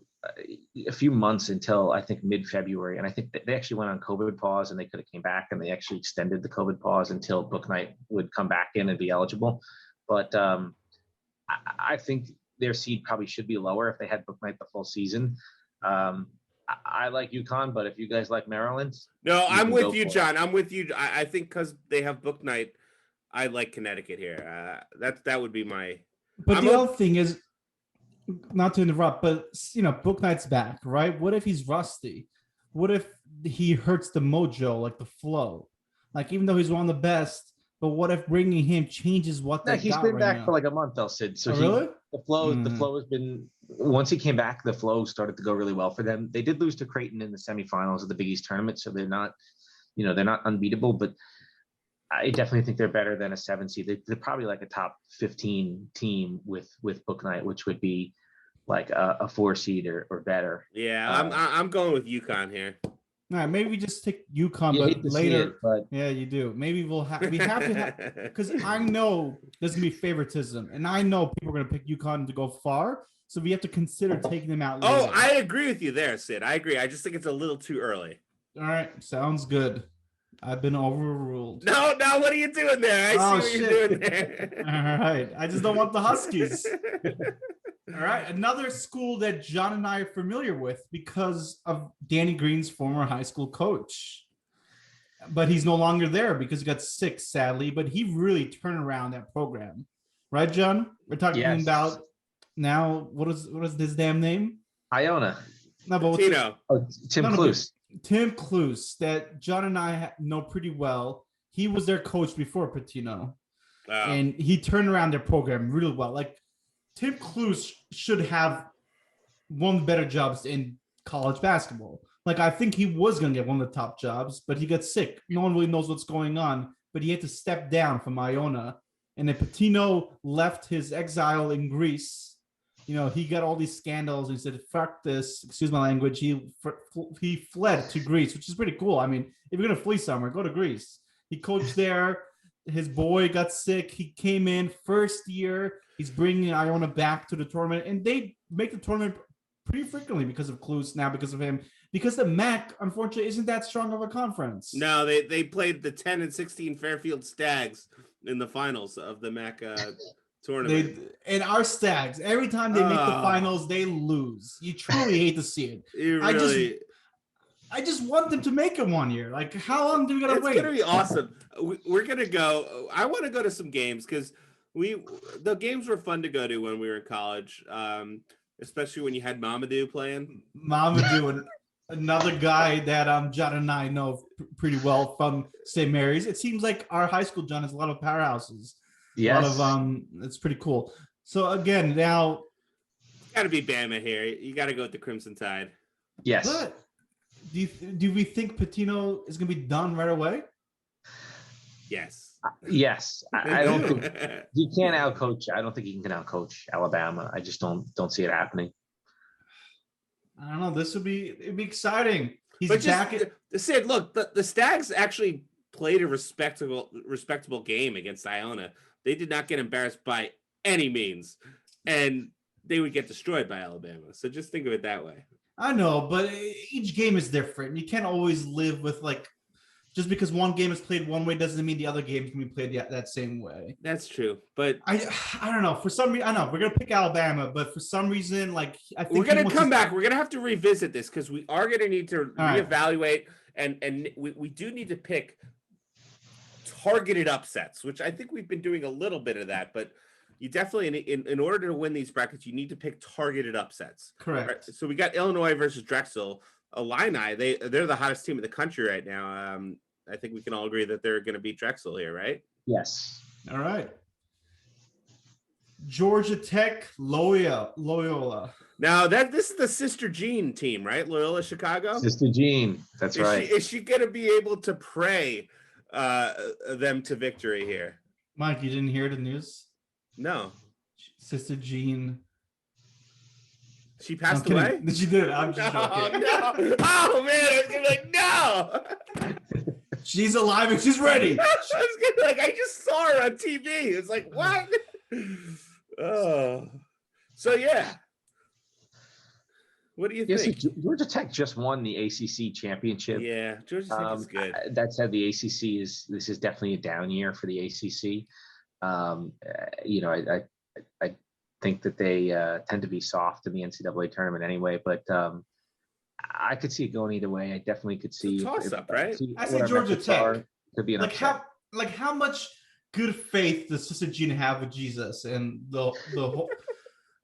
a few months until I think mid-February. And I think they actually went on COVID pause and they could have came back and they actually extended the COVID pause until Bouknight would come back in and be eligible. But I think their seed probably should be lower if they had Bouknight the full season. I like UConn, but if you guys like Maryland. No, I'm with you, John. I'm with you. I think because they have Bouknight, I like Connecticut here. That would be my. But the other thing is, not to interrupt, but Bouknight's back, right? What if he's rusty? What if he hurts the mojo, like the flow? Like even though he's one of the best, but what if bringing him changes what they got? He's been back for like a month, though, Sid. So really? The flow has been once he came back, the flow started to go really well for them. They did lose to Creighton in the semifinals of the Big East tournament, so they're not unbeatable, but I definitely think they're better than a 7 seed. They're probably like a top 15 team with Booknight, which would be like a 4 seed or better. Yeah, I'm going with UConn here. All right, maybe we just take UConn, You hate but to see later. it, but Yeah, you do. Maybe we have to have, because I know there's gonna be favoritism, and I know people are gonna pick UConn to go far, so we have to consider taking them out. Oh, later. I agree with you there, Sid. I agree. I just think it's a little too early. All right, sounds good. I've been overruled. No, what are you doing there? I see what you're doing there. All right, I just don't want the Huskies. All right, another school that John and I are familiar with because of Danny Green's former high school coach. But he's no longer there because he got sick, sadly. But he really turned around that program. Right, John? We're talking about now, what is his damn name? Iona. No, but Tino. Tim Cluse. Tim Cluse, that John and I know pretty well. He was their coach before Patino. And he turned around their program really well. Like, Tim Cluse should have one of the better jobs in college basketball. Like, I think he was going to get one of the top jobs, but he got sick. No one really knows what's going on, but he had to step down from Iona. And then Patino left his exile in Greece. He got all these scandals and he said, fuck this, excuse my language. He fled to Greece, which is pretty cool. I mean, if you're going to flee somewhere, go to Greece. He coached there. His boy got sick. He came in first year. He's bringing Iona back to the tournament, and they make the tournament pretty frequently because of Cluse, now because of him. Because the MAC, unfortunately, isn't that strong of a conference. No, they played the 10 and 16 Fairfield Stags in the finals of the MAC tournament. And our Stags, every time they make the finals, they lose. You truly hate to see it. I just want them to make it one year. Like, how long do we gotta wait? It's gonna be awesome. We're gonna go. I want to go to some games because the games were fun to go to when we were in college, especially when you had Mamadou playing. Mamadou, and another guy that John and I know pretty well from St. Mary's. It seems like our high school, John, has a lot of powerhouses. Yes. A lot of it's pretty cool. So again, now got to be Bama here. You got to go with the Crimson Tide. Yes. But do we think Patino is going to be done right away? Yes. Yes. I don't think he can't outcoach. I don't think he can outcoach Alabama. I just don't see it happening. I don't know. It'd be exciting. He's but back. Sid, look, the Stags actually played a respectable game against Iona. They did not get embarrassed by any means, and they would get destroyed by Alabama. So just think of it that way. I know, but each game is different. You can't always live with, like, just because one game is played one way doesn't mean the other game can be played that same way. That's true, but I don't know. For some reason, I know we're gonna pick Alabama, but for some reason, like, I think we're gonna come back. We're gonna have to revisit this because we are gonna need to reevaluate, and we do need to pick targeted upsets, which I think we've been doing a little bit of that, but you definitely, in order to win these brackets, you need to pick targeted upsets. Correct. Right? So we got Illinois versus Drexel. Illini, they're the hottest team in the country right now. I think we can all agree that they're going to beat Drexel here, right? Yes. All right. Georgia Tech, Loyola. Now this is the Sister Jean team, right? Loyola Chicago. Sister Jean, that's right. Is she going to be able to pray them to victory here? Mike, you didn't hear the news? No. Sister Jean. She passed away? She did. I'm just joking. No. Oh, man. I was going to be like, no. She's alive and she's ready. I was going to be like, I just saw her on TV. It's like, what? Oh. So, yeah. What do you think? Georgia Tech just won the ACC championship. Yeah, Georgia Tech is good. That said, the ACC this is definitely a down year for the ACC. I think that they tend to be soft in the NCAA tournament anyway, but I could see it going either way. I definitely could see toss up, right? I see Georgia Tech could be an upset. How much good faith does Sister Jean have with Jesus and the whole,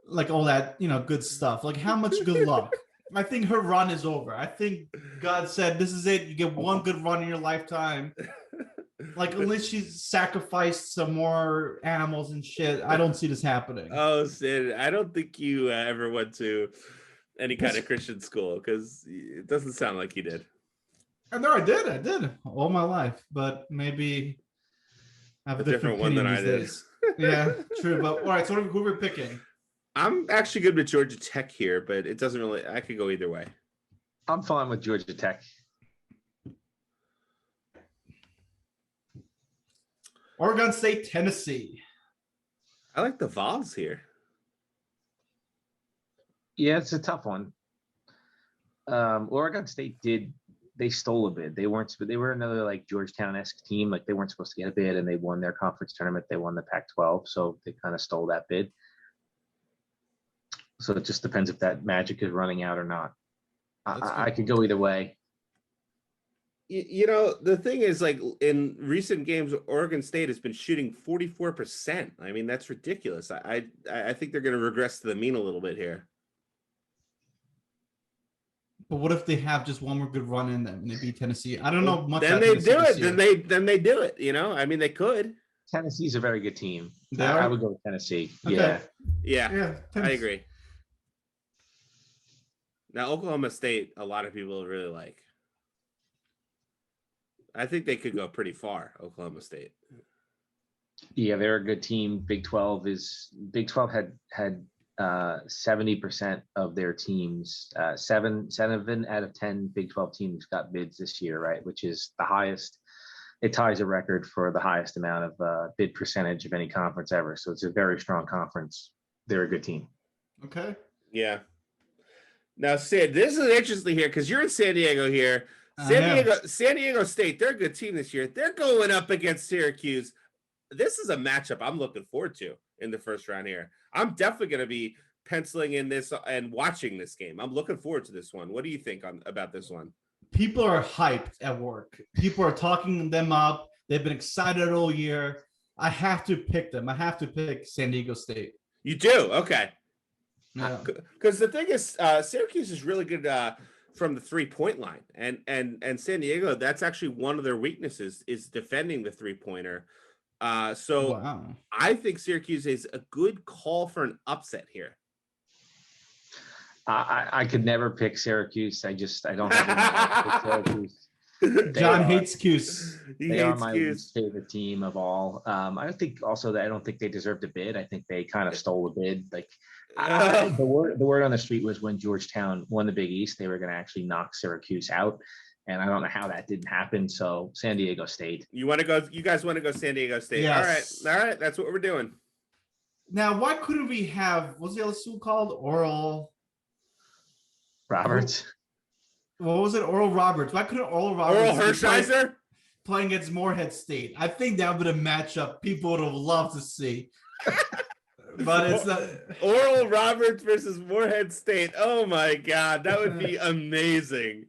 like, all that, good stuff? Like, how much good luck? I think her run is over. I think God said, this is it. You get one good run in your lifetime. Like, unless she's sacrificed some more animals and shit, I don't see this happening. Oh, Sid, I don't think you ever went to any kind of Christian school because it doesn't sound like you did. No, I did all my life, but maybe I have A a different one than opinion I these did. days. Yeah, true. But all right, so who are we picking? I'm actually good with Georgia Tech here, but it doesn't really. I could go either way. I'm fine with Georgia Tech. Oregon State, Tennessee. I like the Vols here. Yeah, it's a tough one. Oregon State they stole a bid. They were another like Georgetown-esque team. Like they weren't supposed to get a bid, and they won their conference tournament. They won the Pac-12, so they kind of stole that bid. So it just depends if that magic is running out or not. I could go either way. You know, the thing is, like in recent games, Oregon State has been shooting 44%. I mean, that's ridiculous. I think they're going to regress to the mean a little bit here. But what if they have just one more good run in them and they beat Tennessee? I don't know much. Then they do it. Then they do it. You know, I mean, they could. Tennessee's a very good team. They I are? would go with Tennessee. Okay. Yeah, I Tennessee. agree. Now, Oklahoma State, a lot of people really like. I think they could go pretty far, Oklahoma State. Yeah, they're a good team. Big 12 had 70% of their teams. Seven out of 10 Big 12 teams got bids this year, right? Which is the highest. It ties a record for the highest amount of bid percentage of any conference ever. So it's a very strong conference. They're a good team. Okay. Yeah. Now, Sid, this is interesting here because you're in San Diego here. San Diego State, they're a good team this year. They're going up against Syracuse. This is a matchup I'm looking forward to in the first round here. I'm definitely going to be penciling in this and watching this game. I'm looking forward to this one. What do you think about this one? People are hyped at work. People are talking them up. They've been excited all year. I have to pick them. I have to pick San Diego State. You do? Okay. Yeah. Because the thing is, Syracuse is really good from the 3-point line, and San Diego, that's actually one of their weaknesses is defending the 3-pointer. So wow. I think Syracuse is a good call for an upset here. I could never pick Syracuse. I don't have Syracuse. John hates Cuse. They are my least favorite team of all. I don't think they deserved a bid. I think they kind of stole a bid. Like the word on the street was when Georgetown won the Big East, they were going to actually knock Syracuse out. And I don't know how that didn't happen. So San Diego State. You guys want to go San Diego State? Yes. All right. That's what we're doing. Now, why couldn't we have, what's the other school called? Oral Roberts. What was it? Oral Roberts. Why couldn't Oral Roberts Oral Hershiser playing against Morehead State? I think that would have matched up people would have loved to see. But it's not. Oral Roberts versus Morehead State. Oh my God, that would be amazing.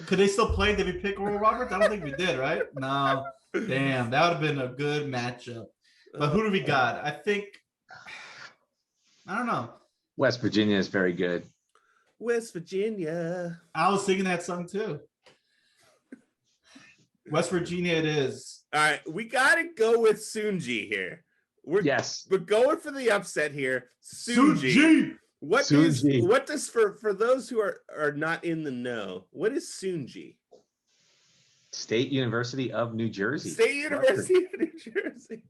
Could they still play? Did we pick Oral Roberts? I don't think we did, right? No. Damn, that would have been a good matchup. But who do we got? I don't know. West Virginia is very good. West Virginia. I was singing that song too. West Virginia it is. All right, we got to go with Sunji here. We're going for the upset here. Sunji. What does for those who are not in the know, what is Sunji? State University of New Jersey. State University of New Jersey.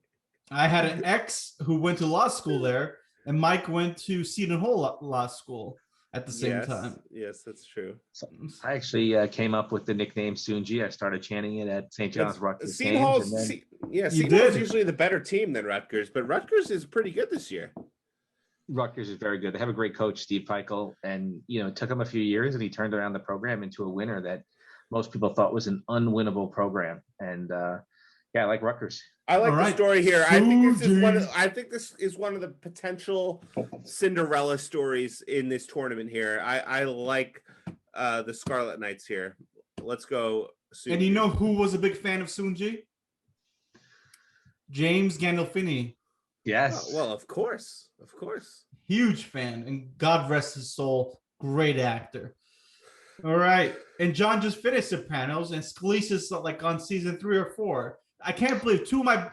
I had an ex who went to law school there, and Mike went to Seton Hall Law School at the same time. Yes, that's true. So I actually came up with the nickname Sunji. I started chanting it at St. John's Rutgers Seton Hall's usually the better team than Rutgers, but Rutgers is pretty good this year. Rutgers is very good. They have a great coach, Steve Peichel, and it took him a few years, and he turned around the program into a winner that most people thought was an unwinnable program. And I like Rutgers. I like the story here. I think this is one of the potential Cinderella stories in this tournament here. I like the Scarlet Knights here. Let's go. Sunji. And you know who was a big fan of Sunji? James Gandolfini. Yes. Well, of course. Huge fan, and God rest his soul. Great actor. All right, and John just finished Sopranos, and Scalise's like on season 3 or 4. I can't believe two of my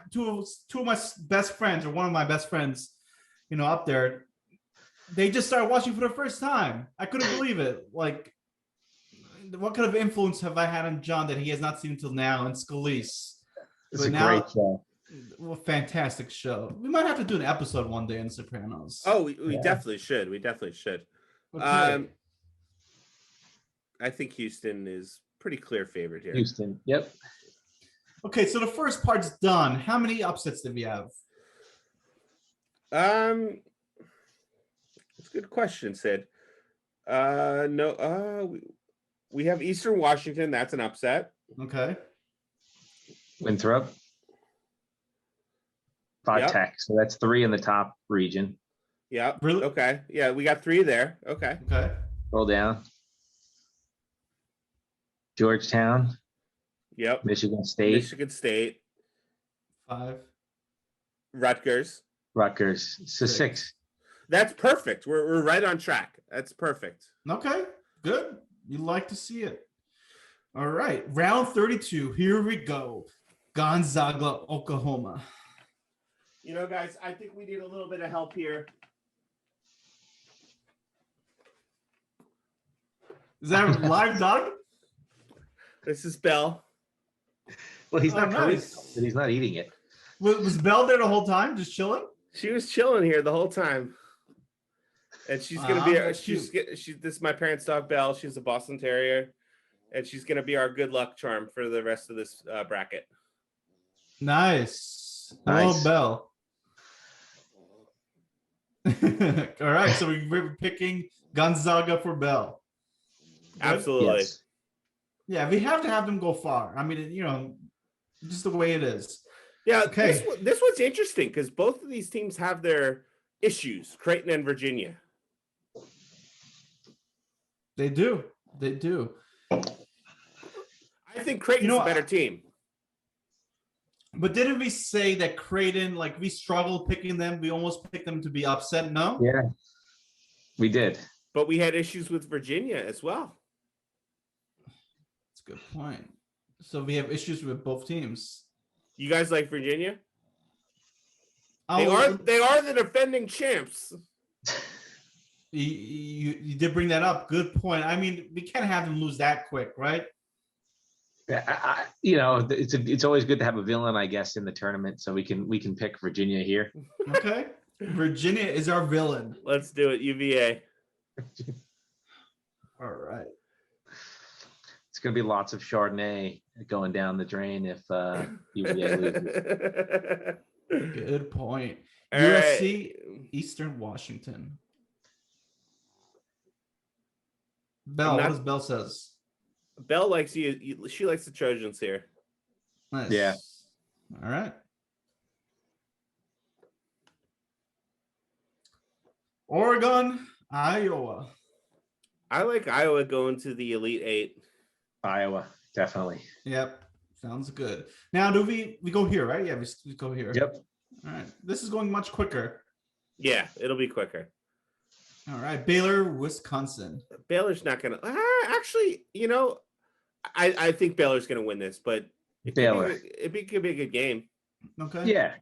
best friends, or one of my best friends, up there, they just started watching for the first time. I couldn't believe it. Like, what kind of influence have I had on John that he has not seen until now? And Scalise. It's a great show. Well, fantastic show. We might have to do an episode one day on Sopranos. Oh, we definitely should. We definitely should. Okay. I think Houston is pretty clear favorite here. Houston. Yep. Okay, so the first part's done. How many upsets did we have? That's a good question, Sid. We have Eastern Washington. That's an upset. Okay. Winthrop. 5 Tech. So that's 3 in the top region. Yeah. Really? Okay. Yeah, we got 3 there. Okay. Okay. Roll down. Georgetown. Yep. Michigan State. 5. Rutgers. So 6. That's perfect. We're right on track. That's perfect. Okay. Good. You like to see it. All right. Round 32. Here we go. Gonzaga, Oklahoma. Guys, I think we need a little bit of help here. Is that live, Doug? This is Bell. Well, he's not nice. but he's not eating it. Was Belle there the whole time, just chilling? She was chilling here the whole time. And she's gonna be this is my parents' dog Belle. She's a Boston Terrier, and she's gonna be our good luck charm for the rest of this bracket. Nice. Hello, Belle. All right, so we're picking Gonzaga for Belle. Absolutely. Yes. Yeah, we have to have them go far. I mean, just the way it is. Yeah. Okay. This one's interesting because both of these teams have their issues, Creighton and Virginia. They do. I think Creighton's a better team. But didn't we say that Creighton, like, we struggled picking them? We almost picked them to be upset, no? Yeah, we did. But we had issues with Virginia as well. That's a good point. So we have issues with both teams. You guys like Virginia? They are the defending champs. You did bring that up. Good point. I mean, we can't have them lose that quick, right? Yeah, it's always good to have a villain, I guess, in the tournament, so we can pick Virginia here. Okay, Virginia is our villain. Let's do it, UVA. All right. It's going to be lots of Chardonnay going down the drain if UVA loses. Good point. All USC, right. Eastern Washington. Bell, what does Bell says? Bell likes you. She likes the Trojans here. Nice. Yeah. All right. Oregon, Iowa. I like Iowa going to the Elite Eight. Iowa, definitely. Yep. Sounds good. Now, do we go here, right? Yeah, we go here. Yep. All right. This is going much quicker. Yeah, it'll be quicker. All right. Baylor, Wisconsin. Baylor's not going to. Actually, I think Baylor's going to win this, but it could be a good game. Okay. Yeah.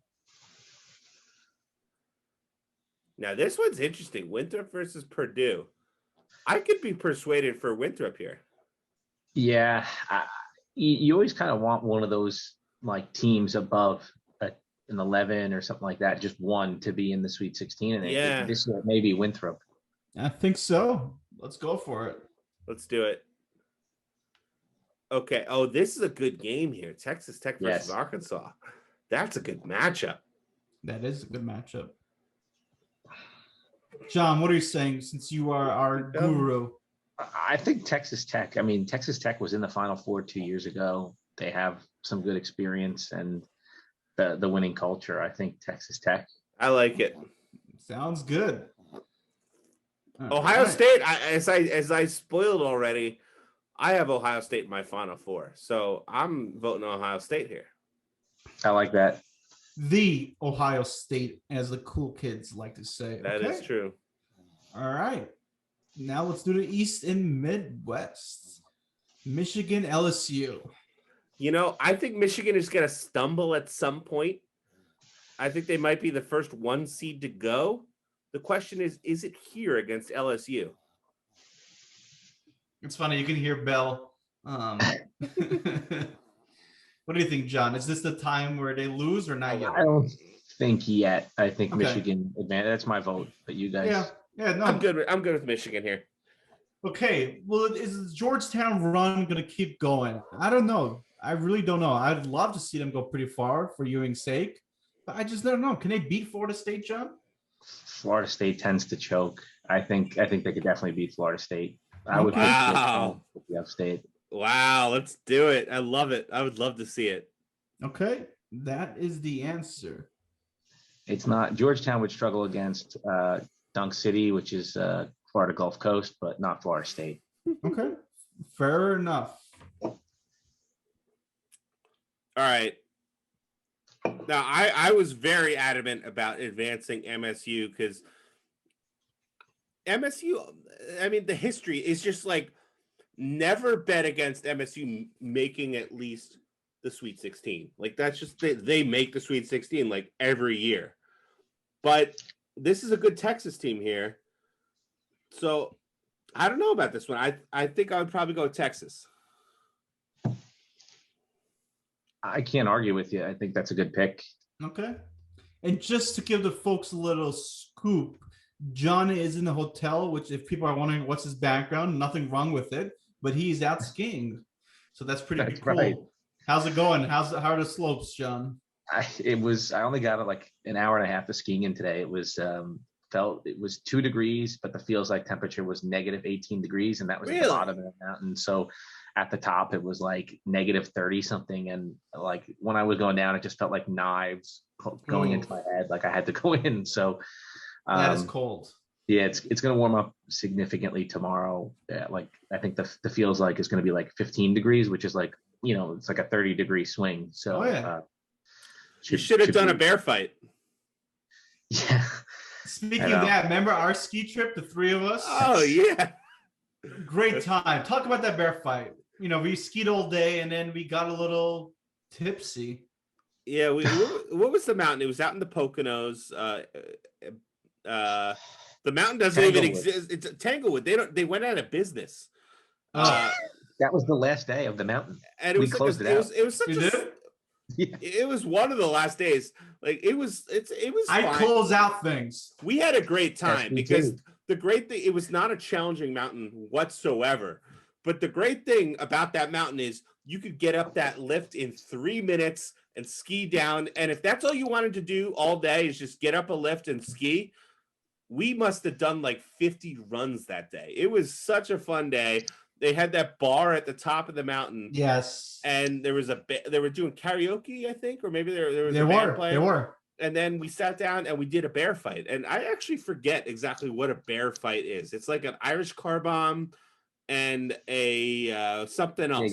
Now, this one's interesting. Winthrop versus Purdue. I could be persuaded for Winthrop here. Yeah. You always kind of want one of those like teams above an 11 or something like that, just one to be in the Sweet 16. And this year, maybe Winthrop. I think so. Let's go for it. Let's do it. Okay. Oh, this is a good game here. Texas Tech versus Arkansas. That's a good matchup. That is a good matchup. John, what are you saying since you are our guru? I think Texas Tech. I mean, Texas Tech was in the Final Four 2 years ago. They have some good experience and the winning culture. I think Texas Tech. I like it. Sounds good. Ohio State, as I spoiled already, I have Ohio State in my Final Four. So I'm voting Ohio State here. I like that. The Ohio State, as the cool kids like to say. That is true. All right. Now let's do the East and Midwest. Michigan, LSU. I think Michigan is going to stumble at some point. I think they might be the first 1 seed to go. The question is it here against LSU? It's funny. You can hear Bell. What do you think, John? Is this the time where they lose or not yet? I don't think yet. I think Okay. Michigan advantage. That's my vote. But you guys, Yeah. No, I'm good with Michigan here. Okay. Well, is the Georgetown run going to keep going? I don't know. I really don't know. I'd love to see them go pretty far for Ewing's sake, but I just don't know. Can they beat Florida State, John? Florida State tends to choke. I think they could definitely beat Florida State. I would Wow. pick the upstate. Wow, let's do it. I love it. I would love to see it. Okay, that is the answer. It's not Georgetown would struggle against Dunk City, which is Florida Gulf Coast, but not Florida State. Okay, fair enough. All right. Now, I was very adamant about advancing MSU because MSU, I mean, the history is just like never bet against MSU making at least the Sweet 16. Like that's just they make the Sweet 16 like every year. But this is a good Texas team here. So I don't know about this one. I think I would probably go Texas. I can't argue with you. I think that's a good pick. Okay. And just to give the folks a little scoop, John is in the hotel, which if people are wondering what's his background, nothing wrong with it, but he's out skiing. So that's pretty cool. Right. How's it going? How are the slopes, John? I only got like an hour and a half of skiing in today. It was it was 2 degrees, but the feels like temperature was negative 18 degrees. And that was at the bottom of the mountain. So at the top, it was like negative 30 something. And like when I was going down, it just felt like knives going into my head. Like I had to go in. So that is cold. Yeah, it's going to warm up significantly tomorrow. Like I think the feels like is going to be like 15 degrees, which is like, it's like a 30-degree swing. So you should have done a bear fight. Yeah. Speaking of that, remember our ski trip, the 3 of us? Oh yeah. Great time. Talk about that bear fight. We skied all day and then we got a little tipsy. Yeah, what was the mountain? It was out in the Poconos. The mountain doesn't even exist. It's Tanglewood. They went out of business. That was the last day of the mountain. And we closed it out. It was such It was one of the last days. Like it was I fine. Close out things. We had a great time because the great thing, it was not a challenging mountain whatsoever. But the great thing about that mountain is you could get up that lift in 3 minutes and ski down. And if that's all you wanted to do all day is just get up a lift and ski, we must have done like 50 runs that day. It was such a fun day. They had that bar at the top of the mountain. Yes. And there was they were doing karaoke, I think, or maybe there was a band playing. They were. And then we sat down and we did a bear fight. And I actually forget exactly what a bear fight is. It's like an Irish car bomb and a something else.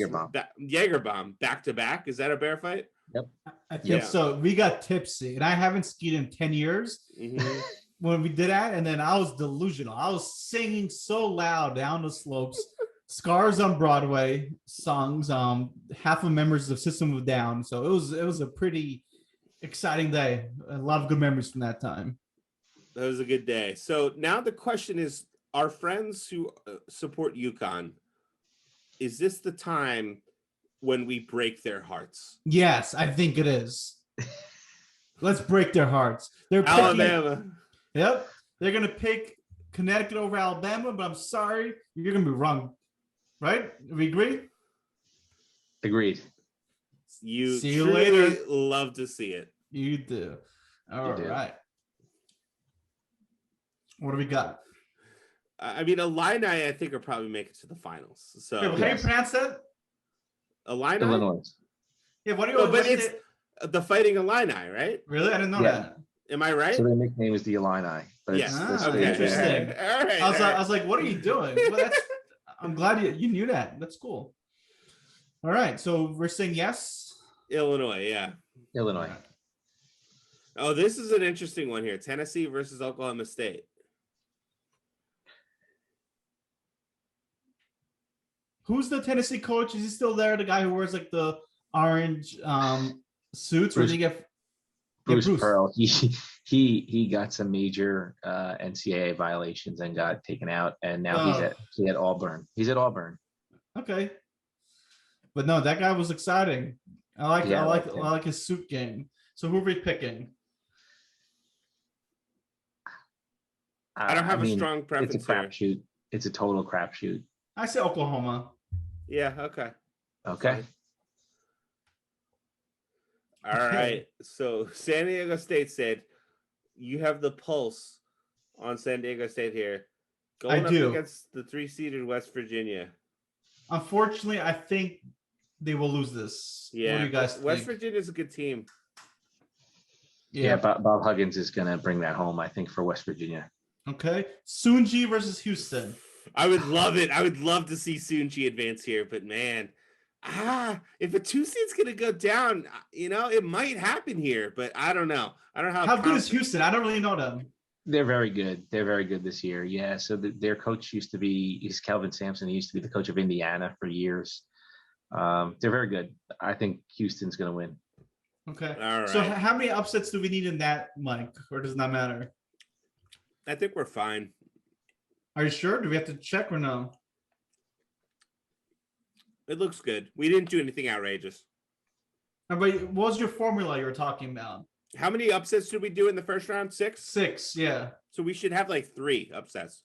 Jaeger bomb back to back. Is that a bear fight? Yep. I think so. We got tipsy, and I haven't skied in 10 years. Mm-hmm. When we did that, and then I was delusional. I was singing so loud down the slopes. Scars on Broadway songs. Half of members of System of a Down. So it was a pretty exciting day. A lot of good memories from that time. That was a good day. So now the question is, our friends who support UConn, is this the time when we break their hearts? Yes, I think it is. Let's break their hearts. They're Alabama. Yep. They're going to pick Connecticut over Alabama, but I'm sorry. You're going to be wrong. Right? We agree? Agreed. You see you later. Love to see it. You do. All right. What do we got? I mean, Illini, I think, will probably make it to the finals. So how do you pronounce that? Illini? Illinois. Yeah, what do you but it's the Fighting Illini, right? Really? I didn't know that. Am I right? So their nickname is the Illini. But interesting. All right. I was like, what are you doing? Well, I'm glad you knew that. That's cool. All right. So we're saying yes? Illinois, yeah. Illinois. Oh, this is an interesting one here. Tennessee versus Oklahoma State. Who's the Tennessee coach? Is he still there? The guy who wears like the orange suits. Where did Bruce, he get? Yeah, Bruce Bruce. Pearl. He got some major NCAA violations and got taken out, and now he's at Auburn. He's at Auburn. Okay, but no, that guy was exciting. I Yeah, like his suit game. So who are we picking? I don't have a strong it's a preference here. crapshoot. It's a total crapshoot. I say Oklahoma. Yeah, okay. Okay. Fine. All right. So San Diego State said you have the pulse on San Diego State here. Going up do. against the 3-seeded West Virginia. Unfortunately, I think they will lose this. Yeah. What do you guys think? West Virginia's a good team. Yeah, Bob Huggins is going to bring that home, I think, for West Virginia. Okay. Sunji versus Houston. I would love it. I would love to see Sunji advance here, but man, if a 2 seed's going to go down, it might happen here, but I don't know. I don't know how good is Houston? I don't really know them. They're very good. They're very good this year. Yeah. So their coach is Kelvin Sampson. He used to be the coach of Indiana for years. They're very good. I think Houston's going to win. Okay. All right. So how many upsets do we need in that, Mike? Or does it not matter? I think we're fine. Are you sure? Do we have to check or no? It looks good. We didn't do anything outrageous. But what was your formula you were talking about? How many upsets did we do in the first round? 6? 6, yeah. So we should have like 3 upsets.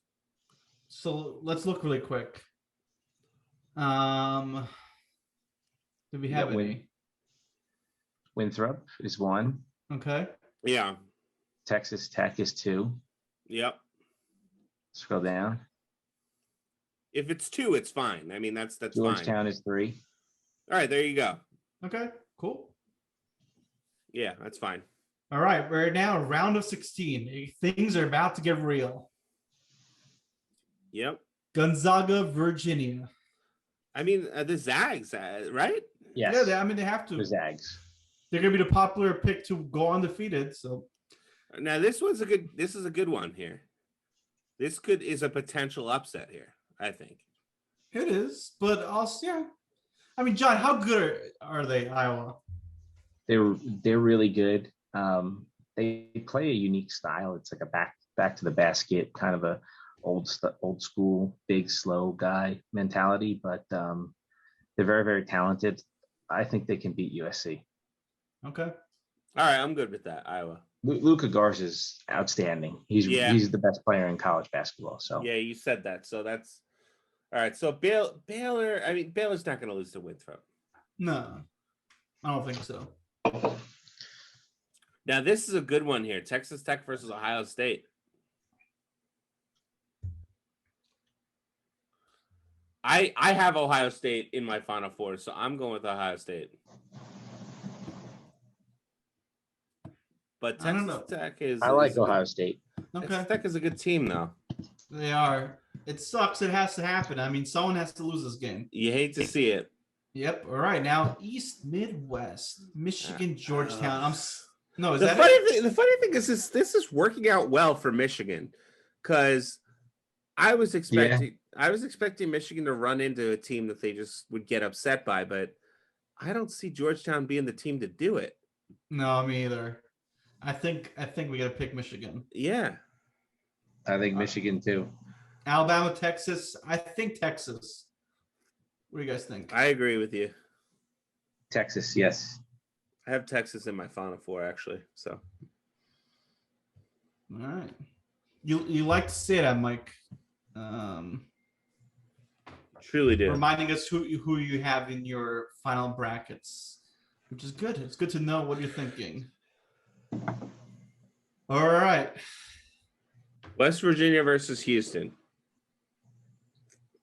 So let's look really quick. Do we have any? Winthrop is 1. Okay. Yeah. Texas Tech is 2. Yep. Scroll down. If it's 2, it's fine. I mean, that's Georgetown fine. is 3. All right, there you go. Okay, cool. Yeah, that's fine. All right, we're now round of 16. Things are about to get real. Yep. Gonzaga, Virginia. I mean, the Zags, right? Yes. Yeah, they have to. The Zags. They're going to be the popular pick to go undefeated. So now this is a good one here. This is a potential upset here, I think. It is, but also, yeah. I mean, John, how good are they, Iowa? They're really good. They play a unique style. It's like a back to the basket kind of a old school, big, slow guy mentality, but they're very, very talented. I think they can beat USC. Okay. All right, I'm good with that. Iowa. Luka Garza is outstanding. He's the best player in college basketball. So yeah, you said that. So that's all right. So Baylor. I mean, Baylor's not going to lose to Winthrop. No, I don't think so. Now this is a good one here. Texas Tech versus Ohio State. I have Ohio State in my Final Four, so I'm going with Ohio State. But Texas Tech is. I like Ohio State. Okay. Texas Tech is a good team, though. They are. It sucks. It has to happen. I mean, someone has to lose this game. You hate to see it. Yep. All right. Now, East Midwest, Michigan, Georgetown. The funny thing is this is working out well for Michigan, because I was expecting Michigan to run into a team that they just would get upset by, but I don't see Georgetown being the team to do it. No, me either. I think we got to pick Michigan. Yeah. I think Michigan too. Alabama, Texas. I think Texas. What do you guys think? I agree with you. Texas, yes. I have Texas in my Final Four, actually. So. All right. You like to say that, Mike. Truly do. Reminding us who you have in your final brackets, which is good. It's good to know what you're thinking. All right. West Virginia versus Houston.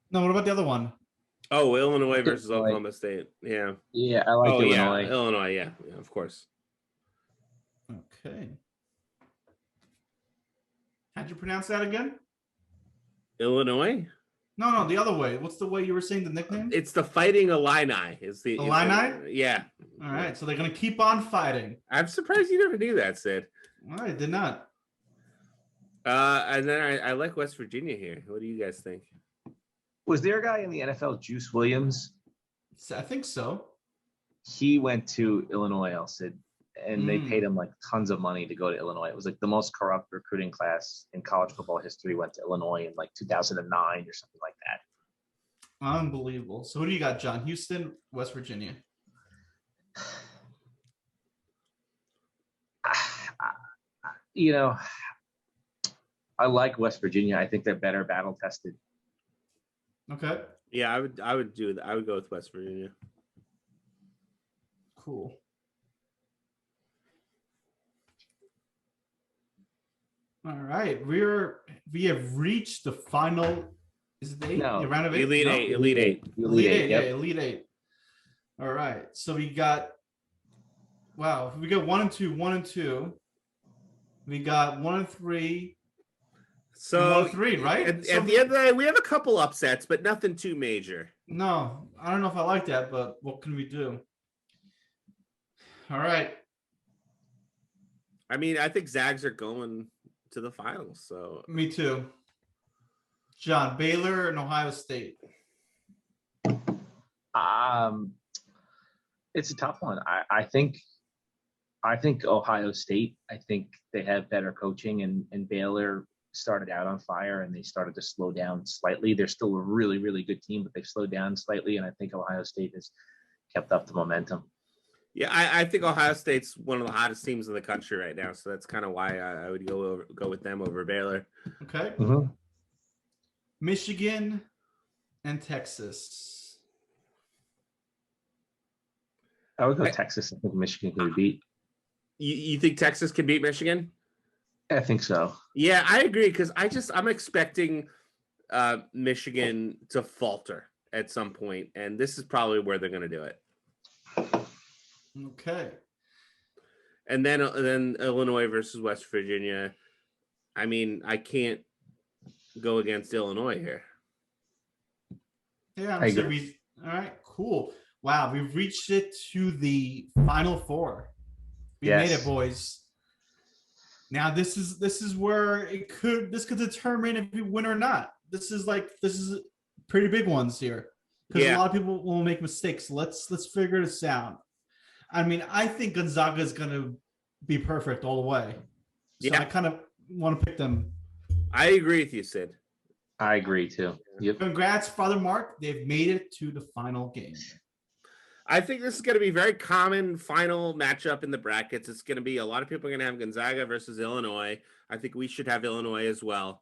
No, what about the other one? Oh, Illinois versus Oklahoma State. Yeah. Yeah, I like Illinois. Yeah, Illinois, yeah, of course. Okay. How'd you pronounce that again? Illinois? No, the other way. What's the way you were saying the nickname? It's the Fighting Illini. Illini? Yeah. All right, so they're going to keep on fighting. I'm surprised you never knew that, Sid. All right, did not. And then I like West Virginia here. What do you guys think? Was there a guy in the NFL, Juice Williams? I think so. he went to Illinois, Sid, and they paid him like tons of money to go to Illinois. It was like the most corrupt recruiting class in college football history went to Illinois in like 2009 or something like that. Unbelievable. So who do you got, John? Houston, West Virginia. You know, I like West Virginia. I think they're better battle tested. Okay. Yeah, I would do that. I would go with West Virginia. Cool. All right. We have reached the final. Is it 8? No. Yeah, round of 8? Elite No? Eight. Elite Eight. Elite 8. Yep. Yeah, Elite 8. All right. So we got, wow, we got 1 and 2, 1 and 2. We got 1 and 3. So 1 and 3, right? At the end of the day, we have a couple upsets, but nothing too major. No, I don't know if I like that, but what can we do? All right. I mean, I think Zags are going to the finals. So Me too. John, Baylor and Ohio State. It's a tough one. I think Ohio State. I think they have better coaching, and Baylor started out on fire and they started to slow down slightly. They're still a really, really good team, but they've slowed down slightly, and I think Ohio State has kept up the momentum. yeah, I think Ohio State's one of the hottest teams in the country right now. So that's kind of why I would go with them over Baylor. Okay. Mm-hmm. Michigan and Texas. I would go Texas. I think Michigan could beat. You think Texas can beat Michigan? I think so. Yeah, I agree because I'm expecting Michigan to falter at some point, and this is probably where they're going to do it. Okay. And then Illinois versus West Virginia. I mean, I can't go against Illinois here. Yeah, I agree. All right, cool. Wow, we've reached it to the Final Four. We made it, boys. Now this is where this could determine if we win or not. This is pretty big ones here because a lot of people will make mistakes. Let's figure this out. I mean, I think Gonzaga is going to be perfect all the way. So I kind of want to pick them. I agree with you, Sid. I agree too. Yep. Congrats, Father Mark. They've made it to the final game. I think this is going to be a very common final matchup in the brackets. It's going to be a lot of people are going to have Gonzaga versus Illinois. I think we should have Illinois as well,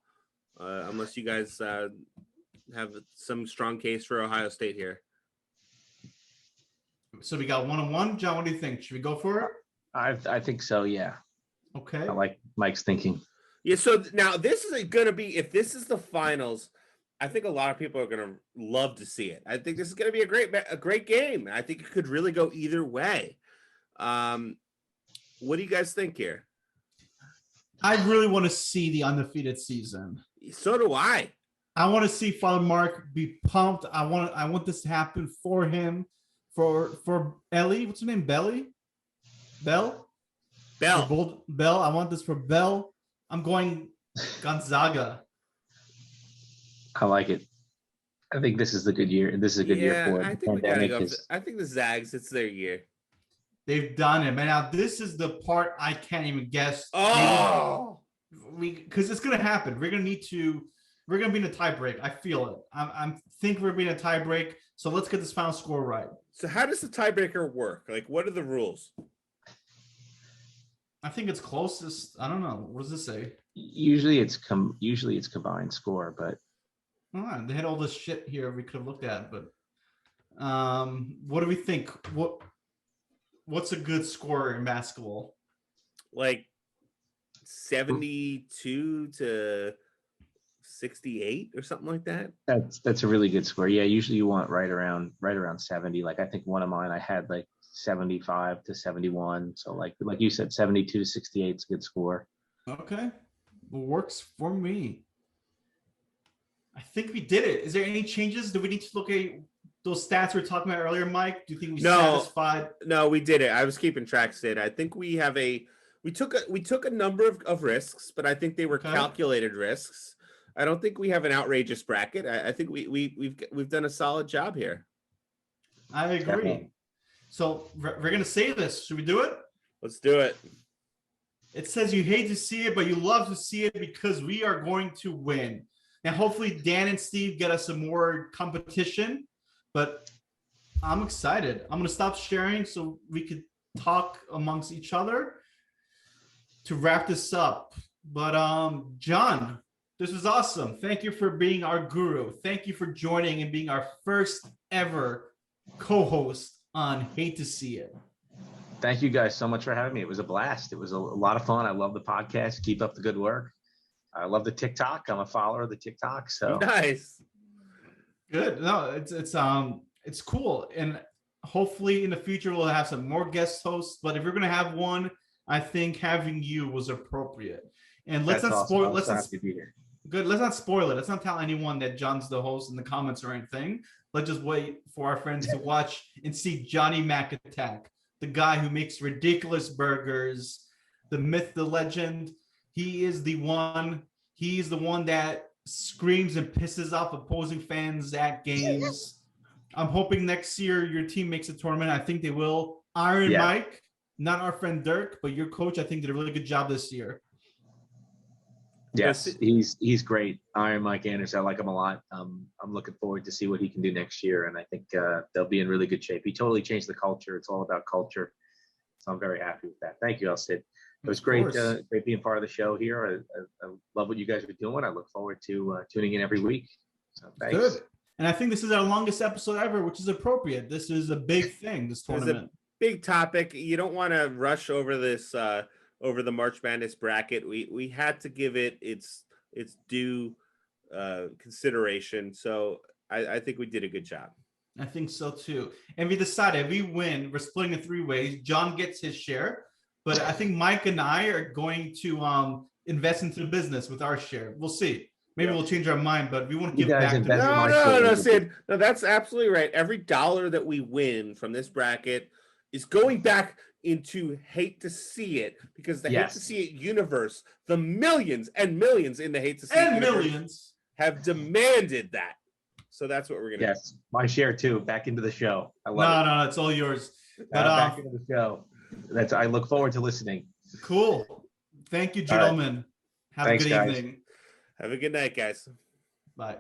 unless you guys have some strong case for Ohio State here. So we got 1-on-1. John, what do you think? Should we go for it? I think so. Yeah. Okay. I like Mike's thinking. Yeah. So now this is going to be, if this is the finals, I think a lot of people are going to love to see it. I think this is going to be a great game. I think it could really go either way. What do you guys think here? I really want to see the undefeated season. So do I. I want to see Father Mark be pumped. I want this to happen for him, for Ellie. What's her name? Bell. Bell. I want this for Bell. I'm going Gonzaga. I like it. I think this is a good year. This is a good year for it. I think we gotta go. I think the Zags, it's their year. They've done it, man. Now this is the part I can't even guess. Oh, because it's gonna happen. We're gonna be in a tie break. I feel it. I think we're being a tie break. So let's get this final score right. So how does the tiebreaker work? Like, what are the rules? I think it's closest. I don't know. What does this say? Usually it's combined score, but they had all this shit here we could have looked at, but what do we think? What's a good score in basketball? Like 72 to 68 or something like that. That's a really good score. Yeah, usually you want right around 70. Like I think one of mine I had like 75 to 71. So like you said, 72 to 68 is a good score. Okay. Well, works for me. I think we did it. Is there any changes? Do we need to look at those stats we were talking about earlier, Mike? Do you think we satisfied? No, we did it. I was keeping track, Sid. I think we took a number of risks, but I think they were calculated risks. I don't think we have an outrageous bracket. I think we've done a solid job here. I agree. So we're gonna say this. Should we do it? Let's do it. It says you hate to see it, but you love to see it because we are going to win. And hopefully Dan and Steve get us some more competition. But I'm excited. I'm gonna stop sharing so we could talk amongst each other to wrap this up. But John, this was awesome. Thank you for being our guru. Thank you for joining and being our first ever co-host on Hate to See It. Thank you guys so much for having me. It was a blast. It was a lot of fun. I love the podcast. Keep up the good work. I love the TikTok. I'm a follower of the TikTok. So nice. Good. No, it's cool. And hopefully in the future we'll have some more guest hosts. But if you're gonna have one, I think having you was appropriate. And let's not spoil. Let's not be here. Good. Let's not spoil it. Let's not tell anyone that John's the host in the comments or anything. Let's just wait for our friends to watch and see Johnny Mac Attack, the guy who makes ridiculous burgers, the myth, the legend. He is the one. He's the one that screams and pisses off opposing fans at games. I'm hoping next year your team makes a tournament. I think they will. Iron Mike, not our friend Dirk, but your coach, I think did a really good job this year. Yes, he's great. Iron Mike Anderson, I like him a lot. I'm looking forward to see what he can do next year, and I think they'll be in really good shape. He totally changed the culture. It's all about culture, so I'm very happy with that. Thank you, Sid. It was great being part of the show here. I love what you guys are doing. I look forward to tuning in every week. So thanks. Good. And I think this is our longest episode ever, which is appropriate. This is a big thing, this tournament. It's a big topic. You don't want to rush over this over the March Madness bracket. We had to give it its due consideration. So I think we did a good job. I think so too. And we decided if we win, we're splitting it 3 ways. John gets his share, but I think Mike and I are going to invest into the business with our share. We'll see. Maybe we'll change our mind, but we want to give back to No, Sid. No, that's absolutely right. Every dollar that we win from this bracket is going back into Hate to See It, because the Hate to See It universe, the millions and millions in the Hate to See It universe have demanded that. So that's what we're gonna do. My share too. Back into the show. I love it. No, it's all yours. But back into the show. I look forward to listening. Cool. Thank you, gentlemen. Have a good evening. Have a good night, guys. Bye.